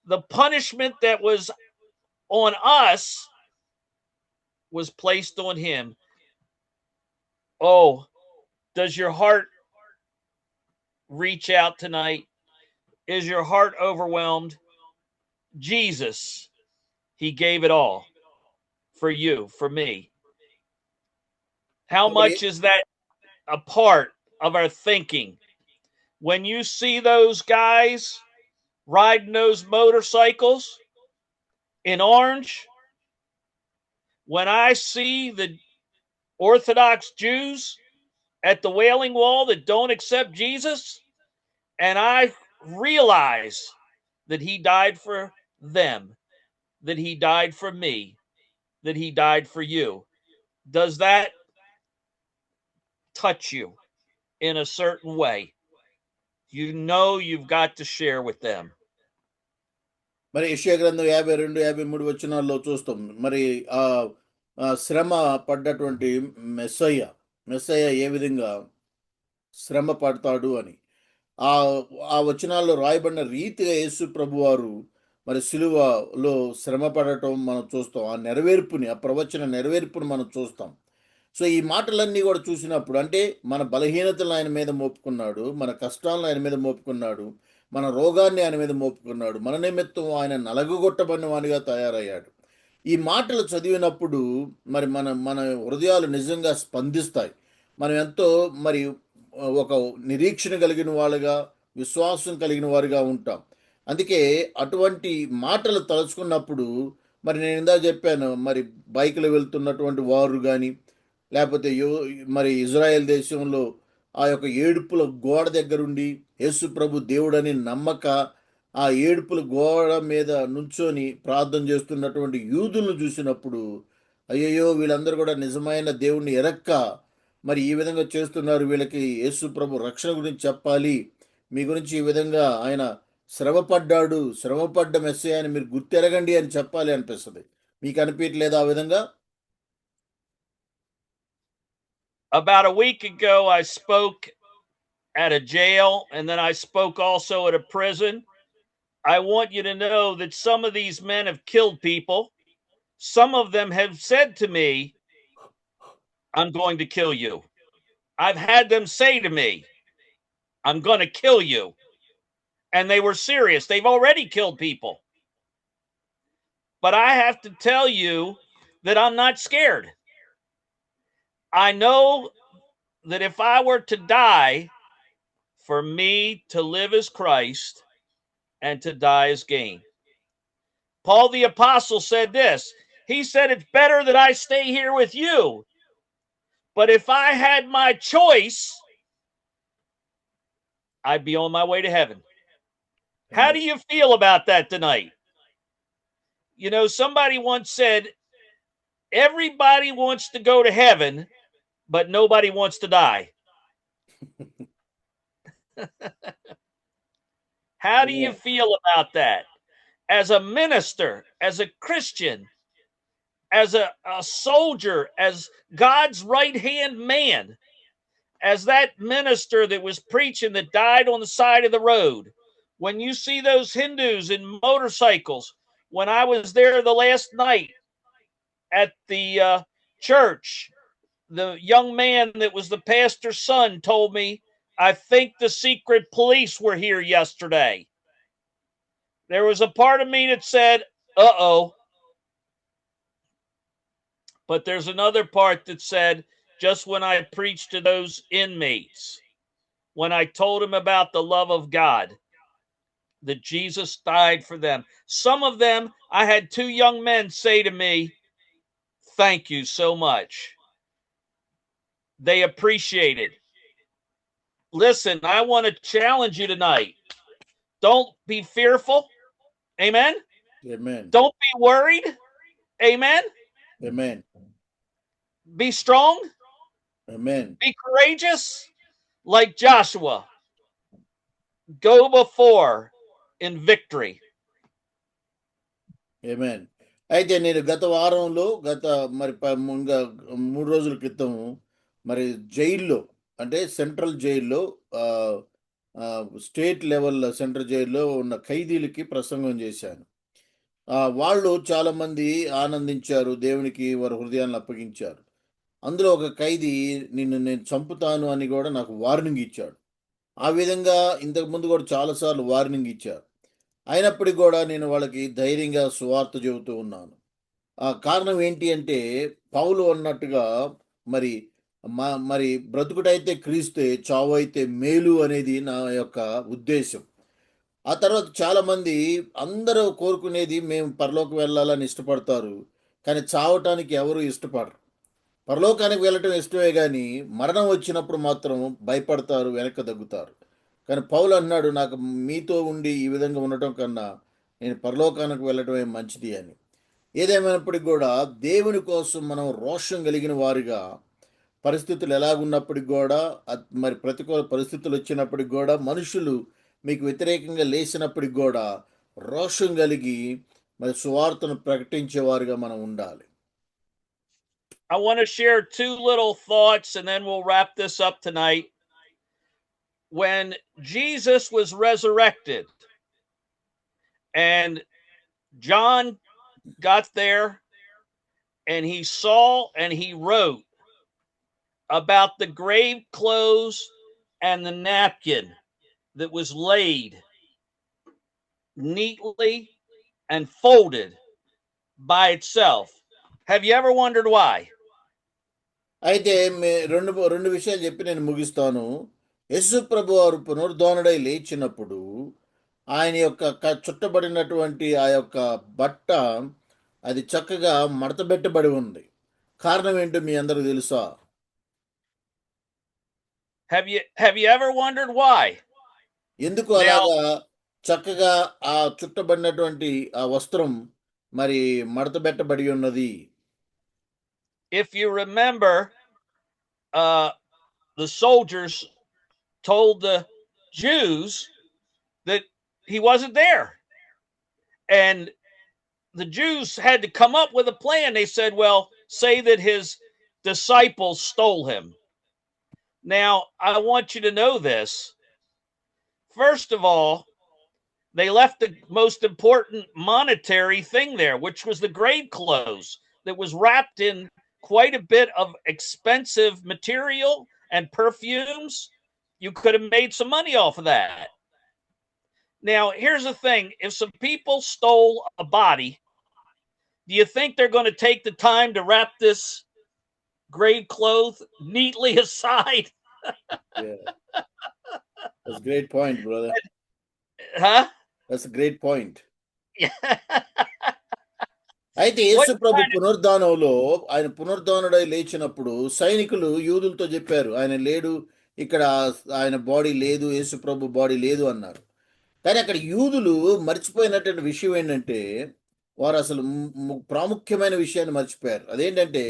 the punishment that was on us was placed on him. Oh, does your heart reach out tonight? Is your heart overwhelmed? Jesus, he gave it all for you, for me. How much is that a part of our thinking? When you see those guys riding those motorcycles in orange, when I see the Orthodox Jews at the Wailing Wall that don't accept Jesus, and I realize that he died for them, that he died for me, that he died for you, does that touch you in a certain way? You know you've got to share with them. మరి యెషయా గ్రంథం 52-53 వచనాల్లో చూస్తాం. మరి శ్రమ పడ్డటువంటి మెస్సయ్య ఏ విధంగా శ్రమ పడతాడు అని ఆ వచనాల్లో రాయబడిన రీతిగా యేసు ప్రభువారు మరి సిలువలో శ్రమ పడటం మనం చూస్తాం. ఆ ప్రవచన నెరవేర్పుని మనం చూస్తాం. సో ఈ మాటలన్నీ కూడా చూసినప్పుడు అంటే మన బలహీనతలను ఆయన మీద మోపుకున్నాడు, మన కష్టాలను ఆయన మీద మోపుకున్నాడు, మన రోగాన్ని ఆయన మీద మోపుకున్నాడు, మన నిమిత్తం ఆయన నలగగొట్టబడిన వానిగా తయారయ్యాడు. ఈ మాటలు చదివినప్పుడు మరి మన హృదయాలు నిజంగా స్పందిస్తాయి. మనం ఎంతో మరి ఒక నిరీక్షణ కలిగిన వాళ్ళుగా, విశ్వాసం కలిగిన వారుగా ఉంటాం. అందుకే అటువంటి మాటలు తలుచుకున్నప్పుడు మరి నేను ఇందాక చెప్పాను, మరి బైక్లో వెళ్తున్నటువంటి వారు కానీ, లేకపోతే మరి ఇజ్రాయెల్ దేశంలో ఆ యొక్క ఏడుపుల గోడ దగ్గరుండి యేసు ప్రభు దేవుడని నమ్మక ఆ ఏడుపుల గోడ మీద నుంచొని ప్రార్థన చేస్తున్నటువంటి యూదులను చూసినప్పుడు అయ్యయ్యో వీళ్ళందరూ కూడా నిజమైన దేవుణ్ణి ఎరక్క మరి ఈ విధంగా చేస్తున్నారు, వీళ్ళకి యేసు ప్రభు రక్షణ గురించి చెప్పాలి, మీ గురించి ఈ విధంగా ఆయన శ్రమపడ్డ మెస్సయ్య అని మీరు గుర్తెరగండి అని చెప్పాలి అనిపిస్తుంది. మీకు అనిపించలేదు ఆ విధంగా? About a week ago, I spoke at a jail, and then I spoke also at a prison. I want you to know that some of these men have killed people. Some of them have said to me, I'm going to kill you. I've had them say to me, I'm going to kill you. And they were serious. They've already killed people. But I have to tell you that I'm not scared. I know that if I were to die, for me to live as Christ and to die as gain. Paul the Apostle said this. He said, it's better that I stay here with you. But if I had my choice, I'd be on my way to heaven. How do you feel about that tonight? You know, somebody once said, everybody wants to go to heaven, but nobody wants to die. How do you feel about that? As a minister, as a Christian, as a soldier, as God's right-hand man, as that minister that was preaching that died on the side of the road, when you see those Hindus in motorcycles, when I was there the last night at the church, the young man that was the pastor's son told me, I think the secret police were here yesterday. There was a part of me that said, uh-oh. But there's another part that said, just when I preached to those inmates, when I told them about the love of God, that Jesus died for them. Some of them, I had two young men say to me, thank you so much. They appreciate it. Listen, I want to challenge you tonight. Don't be fearful. Amen? Amen. Don't be worried. Amen? Amen. Be strong. Amen. Be courageous like Joshua. Go before in victory. Amen. అయితే నేను గత వారంలో మరి 3 రోజుల క్రితం మరి జైల్లో అంటే సెంట్రల్ జైల్లో స్టేట్ లెవెల్ సెంట్రల్ జైల్లో ఉన్న ఖైదీలకి ప్రసంగం చేశాను. వాళ్ళు చాలా మంది ఆనందించారు. దేవునికి వారి హృదయాలను అప్పగించారు. అందులో ఒక ఖైదీ నిన్ను నేను చంపుతాను అని కూడా నాకు వార్నింగ్ ఇచ్చాడు. ఆ విధంగా ఇంతకుముందు కూడా చాలా సార్లు వార్నింగ్ ఇచ్చారు. అయినప్పటికి కూడా నేను వాళ్ళకి ధైర్యంగా సువార్త చెబుతూ ఉన్నాను. కారణం ఏంటి అంటే పౌలు అన్నట్టుగా మరి మరి బ్రతుకుటైతే క్రీస్తే, చావైతే మేలు అనేది నా యొక్క ఉద్దేశం. ఆ తర్వాత చాలామంది అందరూ కోరుకునేది మేము పరలోకం వెళ్ళాలని ఇష్టపడతారు. కానీ చావటానికి ఎవరు ఇష్టపడరు. పరలోకానికి వెళ్ళటం ఇష్టమే గానీ, మరణం వచ్చినప్పుడు మాత్రం భయపడతారు, వెనక్కి తగ్గుతారు. కానీ పౌలు అన్నాడు, నాకు మీతో ఉండి ఈ విధంగా ఉండటం కన్నా నేను పరలోకానికి వెళ్ళటమే మంచిది అని. ఏదేమైనప్పటికి కూడా దేవుని కోసం మనం రోషం కలిగిన వారిగా, పరిస్థితులు ఎలాగున్నప్పటికి కూడా మరి ప్రతికూల పరిస్థితులు వచ్చినప్పటికి కూడా, మనుషులు మీకు వ్యతిరేకంగా లేచినప్పటికి కూడా రోషం కలిగి మరి సువార్తను ప్రకటించేవారుగా మనం ఉండాలి. I want to share two little thoughts and then we'll wrap this up tonight. When Jesus was resurrected and John got there and he saw and he wrote about the grave clothes and the napkin that was laid neatly and folded by itself. Have you ever wondered why? అయితే రెండు విషయాలు చెప్పి నేను ముగిస్తాను. యేసు ప్రభు వారు పునరుద్ధానుడై లేచినప్పుడు ఆయన యొక్క చుట్టబడినటువంటి ఆ యొక్క బట్ట అది చక్కగా మడతబెట్టబడి ఉంది. కారణం ఏంటో మీ అందరికి తెలుసా? Have you ever wondered why? ఎందుకు అలాగా చక్కగా ఆ చుట్టబడినటువంటి ఆ వస్త్రం మరి మడతబెట్టబడి ఉన్నది? If you remember, the soldiers told the Jews that he wasn't there. And the Jews had to come up with a plan. They said, well, say that his disciples stole him. Now, I want you to know this. First of all, they left the most important monetary thing there, which was the grave clothes that was wrapped in quite a bit of expensive material and perfumes. You could have made some money off of that. Now, here's the thing. If some people stole a body, do you think they're going to take the time to wrap this grave cloth neatly aside? Yeah. That's a great point, brother. Huh? That's a great point. Yeah. అయితే యేసు ప్రభు పునరుద్ధానంలో ఆయన పునరుద్ధానుడై లేచినప్పుడు సైనికులు యూదులతో చెప్పారు, ఆయన లేడు, ఇక్కడ ఆయన body లేదు, యేసు ప్రభు బాడీ లేదు అన్నారు. కానీ అక్కడ యూదులు మర్చిపోయినటువంటి విషయం ఏంటంటే, వారు అసలు ప్రాముఖ్యమైన విషయాన్ని మర్చిపోయారు. అదేంటంటే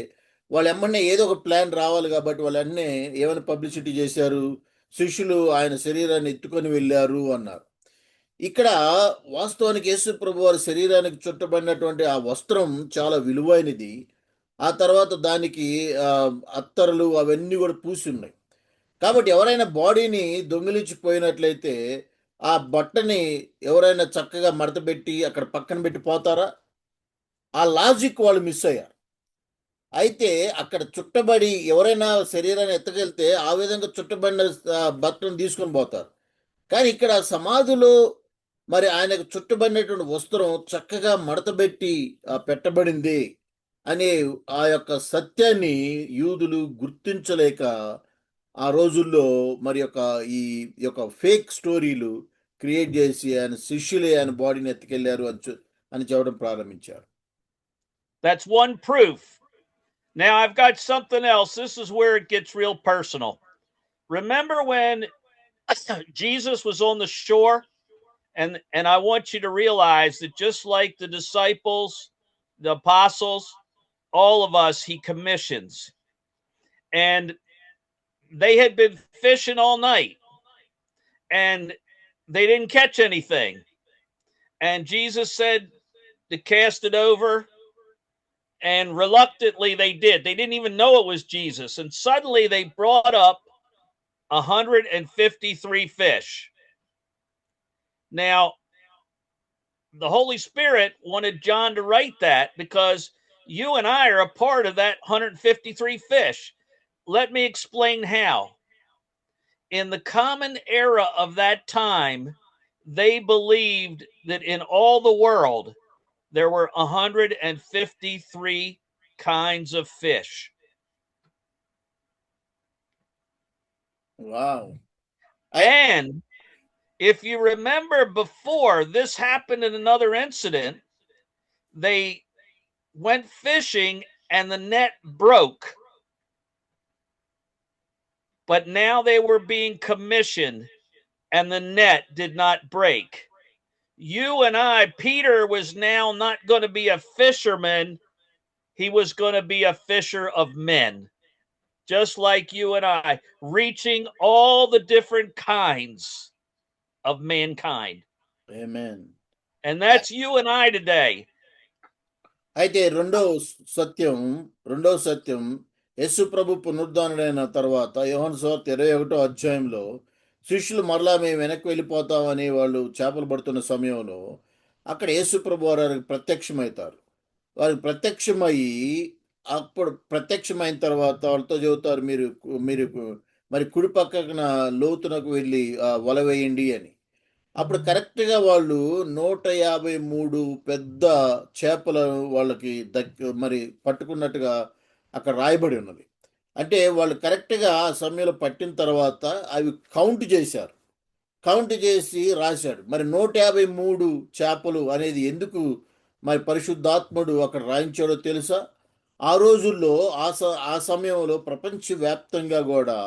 వాళ్ళు ఎమ్మన్నా ఏదో ఒక ప్లాన్ రావాలి కాబట్టి వాళ్ళు అన్నీ ఏమైనా పబ్లిసిటీ చేశారు, శిష్యులు ఆయన శరీరాన్ని ఎత్తుకొని వెళ్ళారు అన్నారు. ఇక్కడ వాస్తవానికి యేసు ప్రభు వారి శరీరానికి చుట్టబడినటువంటి ఆ వస్త్రం చాలా విలువైనది. ఆ తర్వాత దానికి అత్తరులు అవన్నీ కూడా పూసి ఉన్నాయి. కాబట్టి ఎవరైనా బాడీని దొంగిలించిపోయినట్లయితే ఆ బట్టని ఎవరైనా చక్కగా మడతపెట్టి అక్కడ పక్కన పెట్టి పోతారా? ఆ లాజిక్ వాళ్ళు మిస్ అయ్యారు. అయితే అక్కడ చుట్టబడి ఎవరైనా శరీరాన్ని ఎత్తకెళ్తే ఆ విధంగా చుట్టబడిన బట్టను తీసుకొని పోతారు. కానీ ఇక్కడ సమాధిలో మరి ఆయనకు చుట్టబడినటువంటి వస్త్రం చక్కగా మడతబెట్టి పెట్టబడింది అనే ఆ యొక్క సత్యాన్ని యూదులు గుర్తించలేక ఆ రోజుల్లో మరి ఈ యొక్క ఫేక్ స్టోరీలు క్రియేట్ చేసి ఆయన శిష్యులే ఆయన బాడీని ఎత్తుకెళ్లారు అని చెప్పడం ప్రారంభించారు. That's one proof. Now I've got something else. This is where it gets real personal. Remember when Jesus was on the shore? And I want you to realize that just like the disciples, the apostles, all of us, he commissions. And they had been fishing all night and they didn't catch anything. And Jesus said to cast it over, and reluctantly they did. They didn't even know it was Jesus. And suddenly they brought up 153 fish. Now, the Holy Spirit wanted John to write that because you and I are a part of that 153 fish. Let me explain how. In the common era of that time, they believed that in all the world there were 153 kinds of fish. Wow. And if you remember before, this happened in another incident. They went fishing and the net broke. But now they were being commissioned and the net did not break. You and I, Peter was now not going to be a fisherman. He was going to be a fisher of men, just like you and I, reaching all the different kinds of mankind. Amen. And that's you and I today. అయితే రెండవ సత్యం యేసు ప్రభు పునరుద్ధానుడైన తర్వాత యోహాను సువార్త 21వ అధ్యాయంలో శిష్యులు మరలా మేము వెనక్కి వెళ్ళిపోతామని వాళ్ళు చేపలు పడుతున్న సమయంలో అక్కడ యేసు ప్రభు వారికి ప్రత్యక్షమవుతారు. వారికి ప్రత్యక్షమయ్యి అప్పుడు ప్రత్యక్షమైన తర్వాత వాళ్ళతో చెబుతారు, మీరు మీరు మరి కుడి పక్కన లోతునకు వెళ్ళి వల వేయండి అని. అప్పుడు కరెక్ట్‌గా వాళ్ళు 153 పెద్ద చేపలను వాళ్ళకి మరి పట్టుకున్నట్టుగా అక్కడ రాయబడి ఉన్నది. అంటే వాళ్ళు కరెక్ట్‌గా ఆ సమయంలో పట్టిన తర్వాత అవి కౌంట్ చేశారు. కౌంట్ చేసి రాశాడు. మరి 153 చేపలు అనేది ఎందుకు మరి పరిశుద్ధాత్ముడు అక్కడ రాయించాడో తెలుసా? ఆ రోజుల్లో ఆ సమయంలో ప్రపంచవ్యాప్తంగా గూడా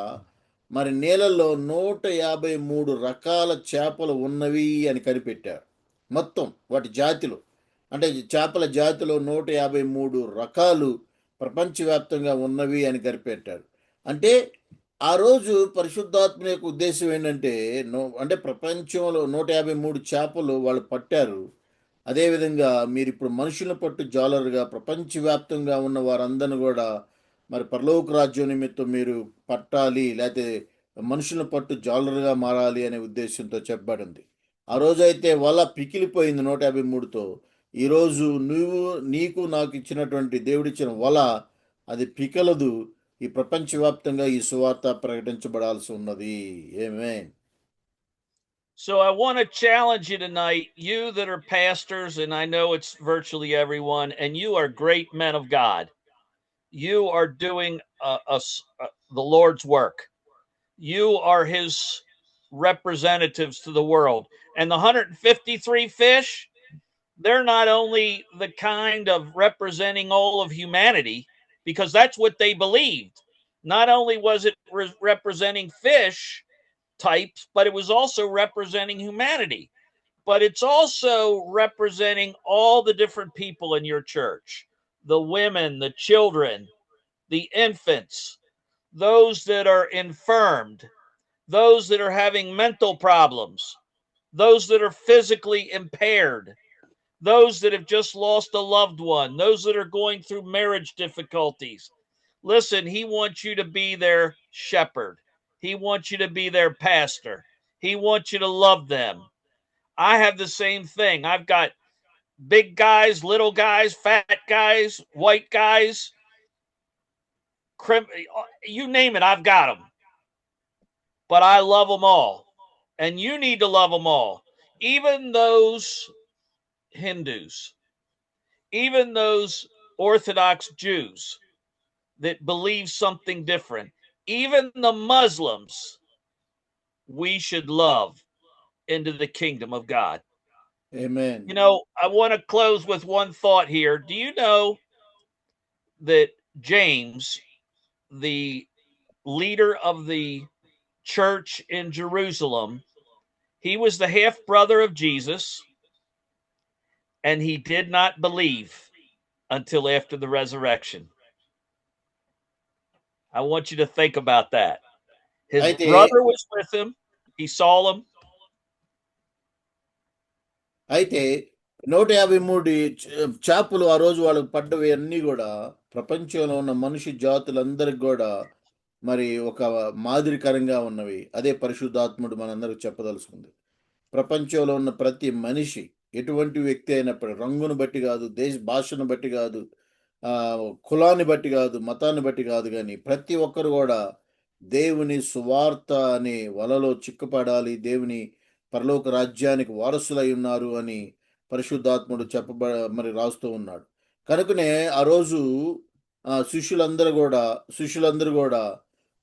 మరి నీళ్ళల్లో 153 రకాల చేపలు ఉన్నవి అని కనిపెట్టారు. మొత్తం వాటి జాతిలో, అంటే చేపల జాతిలో 153 రకాలు ప్రపంచవ్యాప్తంగా ఉన్నవి అని కనిపెట్టారు. అంటే ఆ రోజు పరిశుద్ధాత్మ యొక్క ఉద్దేశం ఏంటంటే అంటే ప్రపంచంలో 153 చేపలు వాళ్ళు పట్టారు. అదేవిధంగా మీరు ఇప్పుడు మనుషులను పట్టు జాలరుగా ప్రపంచవ్యాప్తంగా ఉన్న వారందరిని కూడా మరి పరలోక రాజ్యం నిమిత్తం మీరు పట్టాలి, లేకపోతే మనుషులను పట్టు జాలరుగా మారాలి అనే ఉద్దేశంతో చెప్పబడింది. ఆ రోజైతే వల పికిలిపోయింది 153తో. ఈరోజు నీకు నాకు ఇచ్చినటువంటి దేవుడిచ్చిన వల అది పికలదు. ఈ ప్రపంచవ్యాప్తంగా ఈ సువార్త ప్రకటించబడాల్సి ఉన్నది. ఆమేన్. So I want to challenge you tonight, you that are pastors, and I know it's virtually everyone, and you are great men of God. You are doing the Lord's work. You are his representatives to the world. And the 153 fish, they're not only the kind of representing all of humanity, because that's what they believed. Not only was it representing fish types, but it was also representing humanity. But it's also representing all the different people in your church, the women, the children, the infants, those that are infirmed, those that are having mental problems, those that are physically impaired, those that have just lost a loved one, those that are going through marriage difficulties. Listen, he wants you to be their shepherd. He wants you to be their pastor. He wants you to love them. I have the same thing. I've got big guys, little guys, fat guys, white guys, you name it, I've got them. But I love them all. And you need to love them all. Even those Hindus, even those Orthodox Jews that believe something different, even the Muslims, we should love into the kingdom of God. Amen. You know, I want to close with one thought here. Do you know that James, the leader of the church in Jerusalem, he was the half brother of Jesus, and he did not believe until after the resurrection? I want you to think about that. His brother was with him. He saw him. అయితే 153 చేపలు ఆ రోజు వాళ్ళకి పడ్డవి అన్నీ కూడా ప్రపంచంలో ఉన్న మనిషి జాతులందరికి కూడా మరి ఒక మాదిరికరంగా ఉన్నవి. అదే పరిశుద్ధాత్ముడు మనందరికి చెప్పదలుచుకుంది. ప్రపంచంలో ఉన్న ప్రతి మనిషి ఎటువంటి వ్యక్తి అయినప్పటికీ, రంగును బట్టి కాదు, భాషను బట్టి కాదు, కులాన్ని బట్టి కాదు, మతాన్ని బట్టి కాదు, కానీ ప్రతి ఒక్కరు కూడా దేవుని సువార్త అనే వలలో చిక్కుపడాలి, దేవుని పరలోక రాజ్యానికి వారసులై ఉన్నారు అని పరిశుద్ధాత్ముడు మరి రాస్తూ ఉన్నాడు. కనుకనే ఆ రోజు శిష్యులందరూ కూడా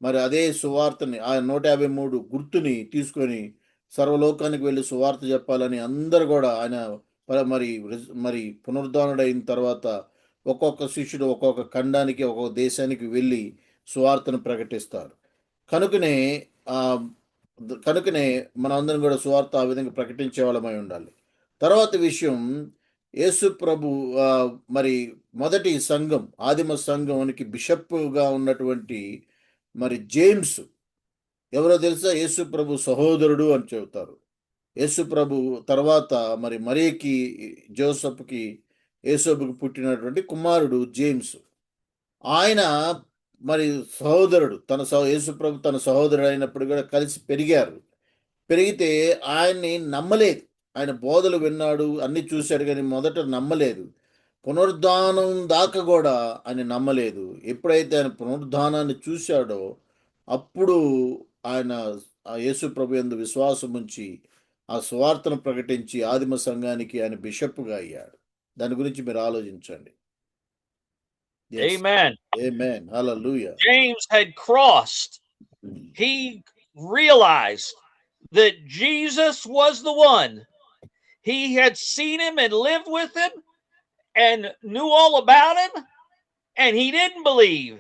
మరి అదే సువార్తని, ఆ 153 గుర్తుని తీసుకొని సర్వలోకానికి వెళ్ళి సువార్త చెప్పాలని అందరు కూడా ఆయన మరి పునరుద్ధానుడైన తర్వాత ఒక్కొక్క శిష్యుడు ఒక్కొక్క ఖండానికి, ఒక్కొక్క దేశానికి వెళ్ళి సువార్తను ప్రకటిస్తారు. కనుకనే మనం అందరం కూడా సువార్త ఆ విధంగా ప్రకటించే వాళ్ళమై ఉండాలి. తర్వాత విషయం, యేసు ప్రభు మరి మొదటి సంఘం, ఆదిమ సంఘానికి బిషప్గా ఉన్నటువంటి మరి జేమ్స్ ఎవరో తెలుసా? యేసు ప్రభు సహోదరుడు అని చెబుతారు. యేసు ప్రభు తర్వాత మరి మరియకి, జోసెఫ్కి, యేసోబుకి పుట్టినటువంటి కుమారుడు జేమ్స్. ఆయన మరి సహోదరుడు, యేసు ప్రభు తన సహోదరుడు అయినప్పుడు కూడా కలిసి పెరిగితే ఆయన్ని నమ్మలేదు. ఆయన బోధలు విన్నాడు, అన్ని చూశాడు, కానీ మొదట నమ్మలేదు. పునరుద్ధానం దాకా కూడా ఆయన నమ్మలేదు. ఎప్పుడైతే ఆయన పునరుద్ధానాన్ని చూశాడో అప్పుడు ఆయన ఆ యేసు ప్రభు యందు విశ్వాసం ఉంచి ఆ సువార్తను ప్రకటించి ఆదిమ సంఘానికి ఆయన బిషప్గా అయ్యాడు. దాని గురించి మీరు ఆలోచించండి. Amen. Amen. Hallelujah. James had crossed. He realized that Jesus was the one. He had seen him and lived with him and knew all about him, and he didn't believe.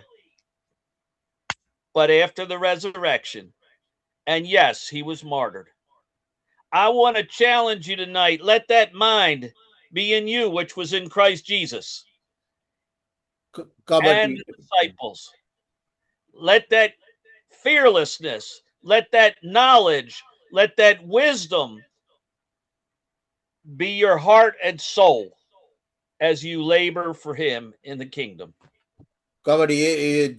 But after the resurrection, and yes, he was martyred. I want to challenge you tonight. Let that mind be in you, which was in Christ Jesus and the disciples. Let that fearlessness, let that knowledge, let that wisdom be your heart and soul as you labor for him in the kingdom. కాబట్టి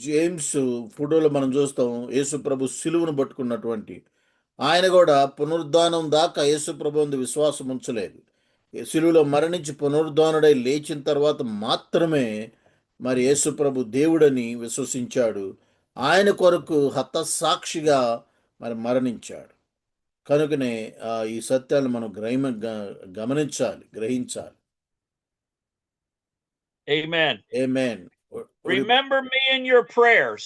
James ఫోటోలో మనం చూస్తాం, యేసు ప్రభు సిలువను పట్టుకున్నటువంటి ఆయన కూడా పునరుద్ధానం దాకా యేసు ప్రభు విశ్వాసం ఉంచలేదు. సిలువలో మరణించి పునరుద్ధానుడై లేచిన తర్వాత మాత్రమే మరి యేసు ప్రభు దేవుడని విశ్వసించాడు. ఆయన కొరకు హతసాక్షిగా మరి మరణించాడు. కనుకనే ఈ సత్యాలను మనం గమనించాలి, గ్రహించాలి. Amen. Amen. Remember me in your prayers.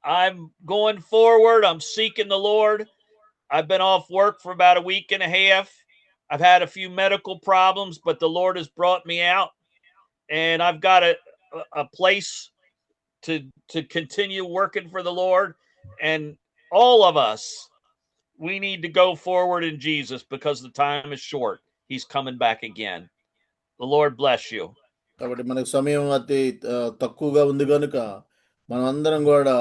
I'm going forward. I'm seeking the Lord. I've been off work for about a week and a half. I've had a few medical problems, but the Lord has brought me out, and I've got a place to continue working for the Lord. And all of us, we need to go forward in Jesus because the time is short. He's coming back again. The Lord bless you. కాబట్టి మనకు సమయం అతి తక్కువగా ఉంది కనుక మనం అందరం కూడా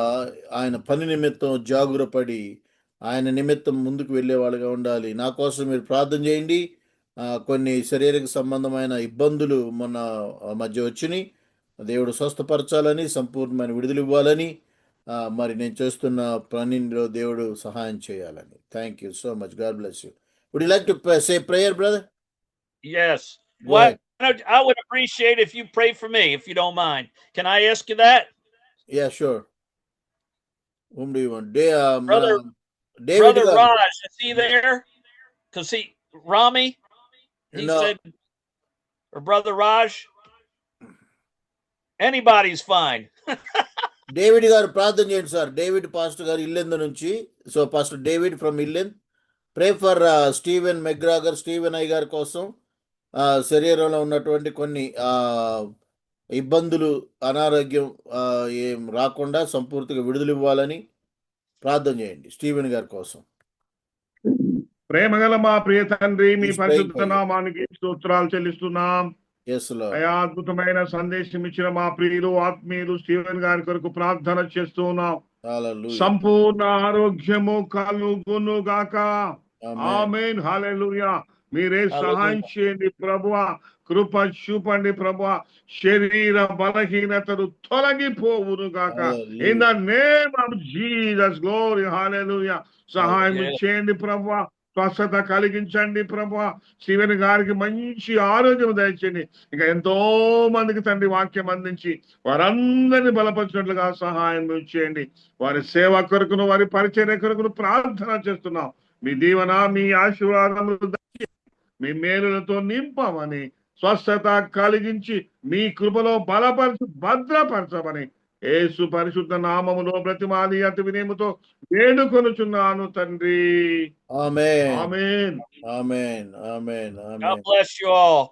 ఆయన పని నిమిత్తం జాగ్రత్తపడి ఆయన నిమిత్తం ముందుకు వెళ్ళే వాళ్ళుగా ఉండాలి. నా కోసం మీరు ప్రార్థన చేయండి. కొన్ని శారీరక సంబంధమైన ఇబ్బందులు మొన్న మధ్య వచ్చినాయి. దేవుడు స్వస్థపరచాలని, సంపూర్ణమైన విడుదల ఇవ్వాలని, మరి నేను చేస్తున్న పనిలో దేవుడు సహాయం చేయాలని. Thank you so much. God bless you. Would you like to say prayer, brother? Yes. What I would appreciate if you pray for me, if you don't mind. Can I ask you that? Yeah, sure. Whom do you want? Brother Raj, is he there? Because Rami, he said, or Brother Raj, anybody's fine. David garu ప్రార్థన చేయండి sir. David pastor garu Yellandu నుంచి. So pastor David from Yellandu, pray for Steven McGregor, Steven ఐ గారి కోసం శరీరంలో ఉన్నటువంటి కొన్ని ఇబ్బందులు, అనారోగ్యం ఏం రాకుండా సంపూర్తిగా విడుదల ఇవ్వాలని ప్రార్థన చేయండి స్టీవెన్ గారి కోసం. ప్రేమగల మా ప్రియ తండ్రి, మీ పరిశుద్ధ నామానికి స్తోత్రాలు చెల్లిస్తున్నాం. అద్భుతమైన సందేశం ఇచ్చిన మా ప్రియులు ఆత్మీయులు స్టీవెన్ గారి కొరకు ప్రార్థన చేస్తున్నాం. సంపూర్ణ ఆరోగ్యము కలుగును గాక. ఆమేన్. హల్లెలూయా. మీరే సహాయం చేయండి ప్రభువా, కృప చూపండి ప్రభువా. శరీర బలహీనతలు తొలగిపోవును గాక. In the name of Jesus. Glory. Hallelujah. సహాయం చేయండి ప్రభువా. స్వస్థత కలిగించండి ప్రభా. స్టీవెన్ గారికి మంచి ఆరోగ్యం దయచేయండి. ఇంకా ఎంతో మందికి తండ్రి వాక్యం అందించి వారందరినీ బలపరిచినట్లుగా సహాయం చేయండి. వారి సేవ కొరకును వారి పరిచర్య కొరకును ప్రార్థన చేస్తున్నాం. మీ దీవెన మీ ఆశీర్వాదములు మీ మేలులతో నింపమని, స్వస్థత కలిగించి మీ కృపలో బలపరచు భద్రపరచమని యేసు పరిశుద్ధ నామములో బ్రతిమాలి అతి వినయముతో వేడుకొనుచున్నాను తండ్రి. ఆమేన్. ఆమేన్. Amen. Amen. Amen. God bless you all.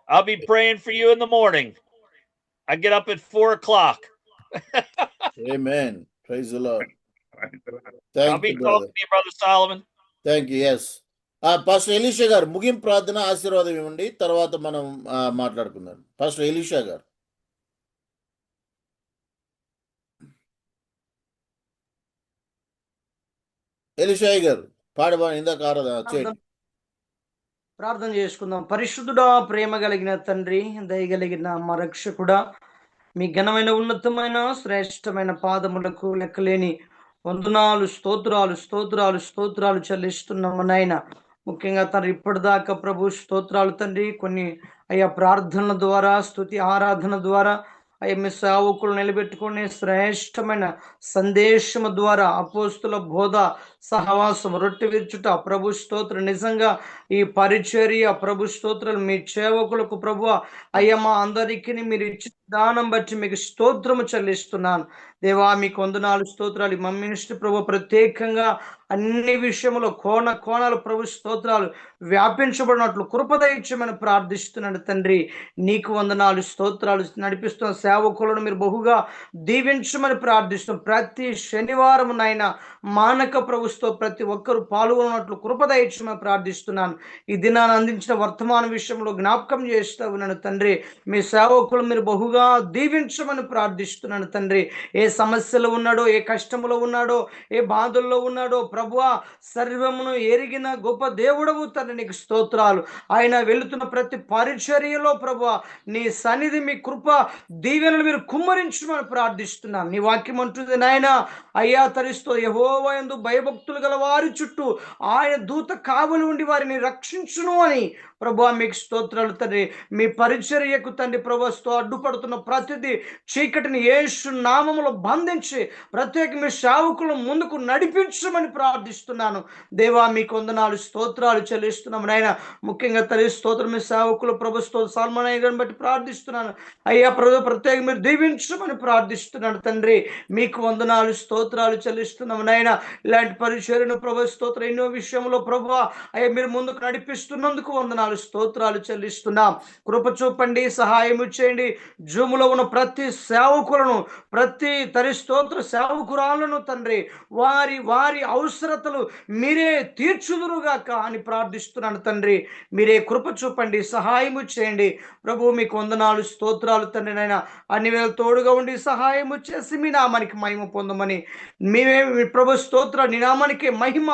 I'll be praying for you in the morning. I get up at 4 o'clock. Amen. Praise the Lord. I'll Thank be you, brother. talking to you, Brother Solomon. Thank you. Yes. Pastor Elisha గారు ముగింపు ప్రార్థన ఆశీర్వాదం ఇవ్వండి, తర్వాత మనం మాట్లాడుకుందాం. Pastor Elisha garu. Elisha గారు పాడబా ఇందాక చేయండి. ప్రార్థన చేసుకుందాం. పరిశుద్ధుడా, ప్రేమ కలిగిన తండ్రి, దయగలిగిన మా రక్షకుడా, మీ ఘనమైన ఉన్నతమైన శ్రేష్టమైన పాదములకు లెక్కలేని వందనాలు, స్తోత్రాలు స్తోత్రాలు స్తోత్రాలు చెల్లిస్తున్నాము నాయన. ముఖ్యంగా తండ్రి ఇప్పటిదాకా ప్రభు స్తోత్రాలు తండ్రి, కొన్ని అయ్యా ప్రార్థనల ద్వారా, స్తుతి ఆరాధన ద్వారా అయ్యా మీ సేవకులు నిలబెట్టుకునే శ్రేష్టమైన సందేశము ద్వారా, అపోస్తుల బోధ, సహవాసం, రొట్టె విరుచుట, ప్రభు స్తోత్ర, నిజంగా ఈ పరిచర్య ప్రభు స్తోత్రాలు మీ సేవకులకు ప్రభు అయ్యా మా అందరికీ మీరు ఇచ్చిన దానం బట్టి మీకు స్తోత్రము చెల్లిస్తున్నాను దేవా. మీకు వందనాలు స్తోత్రాలు. మా మినిస్ట్రీ ప్రభు ప్రత్యేకంగా అన్ని విషయంలో కోణాలు ప్రభు స్తోత్రాలు వ్యాపించబడినట్లు కృపద ఇచ్చమని ప్రార్థిస్తున్నాను తండ్రి. నీకు వందనాలు స్తోత్రాలు. నడిపిస్తున్న సేవకులను మీరు బహుగా దీవించమని ప్రార్థిస్తున్నాం. ప్రతి శనివారం నాయన మానక ప్రభుత్వ ప్రతి ఒక్కరూ పాల్గొన్నట్లు కృపద ఇచ్చమని ప్రార్థిస్తున్నాను. ఈ దినాన్ని అందించిన వర్తమాన విషయంలో జ్ఞాపకం చేస్తా ఉన్నాను తండ్రి. మీ సేవకులు మీరు బహుగా దీవించమని ప్రార్థిస్తున్నాను తండ్రి. ఏ సమస్యలో ఉన్నాడో, ఏ కష్టంలో ఉన్నాడో, ఏ బాధల్లో ఉన్నాడో ప్రభువా, సర్వమును ఎరిగిన గొప్ప దేవుడవు తండ్రి, నీకు స్తోత్రాలు. ఆయన వెళుతున్న ప్రతి పరిచర్యలో ప్రభువా నీ సన్నిధి, మీ కృప దీవెనలు మీరు కుమ్మరించమని ప్రార్థిస్తున్నాను. నీ వాక్యం అంటుంది నాయన అయ్యా తరిస్తూ యెహోవా యందు భయభక్తులు గల వారి చుట్టూ ఆయన దూత కావలి ఉండి వారిని రక్షించును అని ప్రభువా మీకు స్తోత్రాలు తండ్రి. మీ పరిచర్యకు తండ్రి ప్రభుత్వం అడ్డుపడుతున్న ప్రతిదీ చీకటిని యేసు నామములో బంధించి ప్రత్యేక మీ సేవకులను ముందుకు నడిపించమని ప్రార్థిస్తున్నాను దేవా. మీకు వందనాలు స్తోత్రాలు చెల్లిస్తున్నాము నాయన. ముఖ్యంగా తల్లి స్తోత్రం మీ సేవకులు ప్రభుత్వం సాల్మనయ్య గారిని బట్టి ప్రార్థిస్తున్నాను అయ్యా. ప్రభు ప్రత్యేక మీరు దీవించమని ప్రార్థిస్తున్నాను తండ్రి. మీకు వందనాలు స్తోత్రాలు చెల్లిస్తున్నాము నాయన. ఇలాంటి పరిచర్యను ప్రభు స్తోత్రం ఎన్నో విషయంలో ప్రభు అయ్యా మీరు ముందుకు నడిపిస్తున్నందుకు వందనాలు స్తోత్రాలు చెల్లిస్తున్నాం. కృప చూపండి, సహాయము చేయండి. జూములో ఉన్న ప్రతి సేవకులను, ప్రతి తరి స్తోత్ర సేవకురాలను తండ్రి వారి వారి అవసరతలు మీరే తీర్చుదురుగాక అని ప్రార్థిస్తున్నాను తండ్రి. మీరే కృప చూపండి, సహాయము చేయండి ప్రభు. మీకు వందనాలు స్తోత్రాలు తండ్రి నాయన. అన్ని వేళ తోడుగా ఉండి సహాయము చేసి మీ నామానికి మహిమ పొందమని, మేమే ప్రభు స్తోత్ర నీ నామానికి మహిమ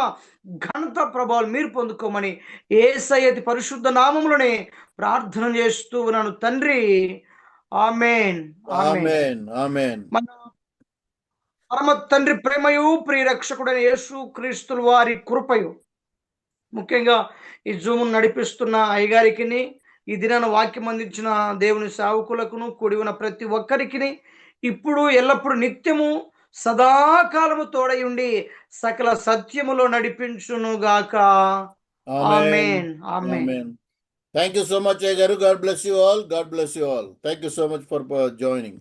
ఘనత ప్రభావాలు మీరు పొందుకోమని యేసయ్య పరిశుద్ధ నామములోనే ప్రార్థన చేస్తూ ఉన్నాను తండ్రి. ఆమేన్. ఆమేన్. ఆమేన్. మన పరమ తండ్రి ప్రేమయు ప్రియరక్షకుడైన యేసు క్రీస్తుల వారి కృపయు, ముఖ్యంగా ఈ జూమ్ నడిపిస్తున్న అయ్యగారికి, ఈ దినాన వాక్యం అందించిన దేవుని సేవకులకును, కూడి ఉన్న ప్రతి ఒక్కరికి ఇప్పుడు ఎల్లప్పుడు నిత్యము సదాకాలము తోడై ఉండి సకల సత్యములో నడిపించును గాక. ఆమేన్. ఆమేన్. Amen. Thank you so much, Agaru. God bless you all. God bless you all. Thank you so much for joining.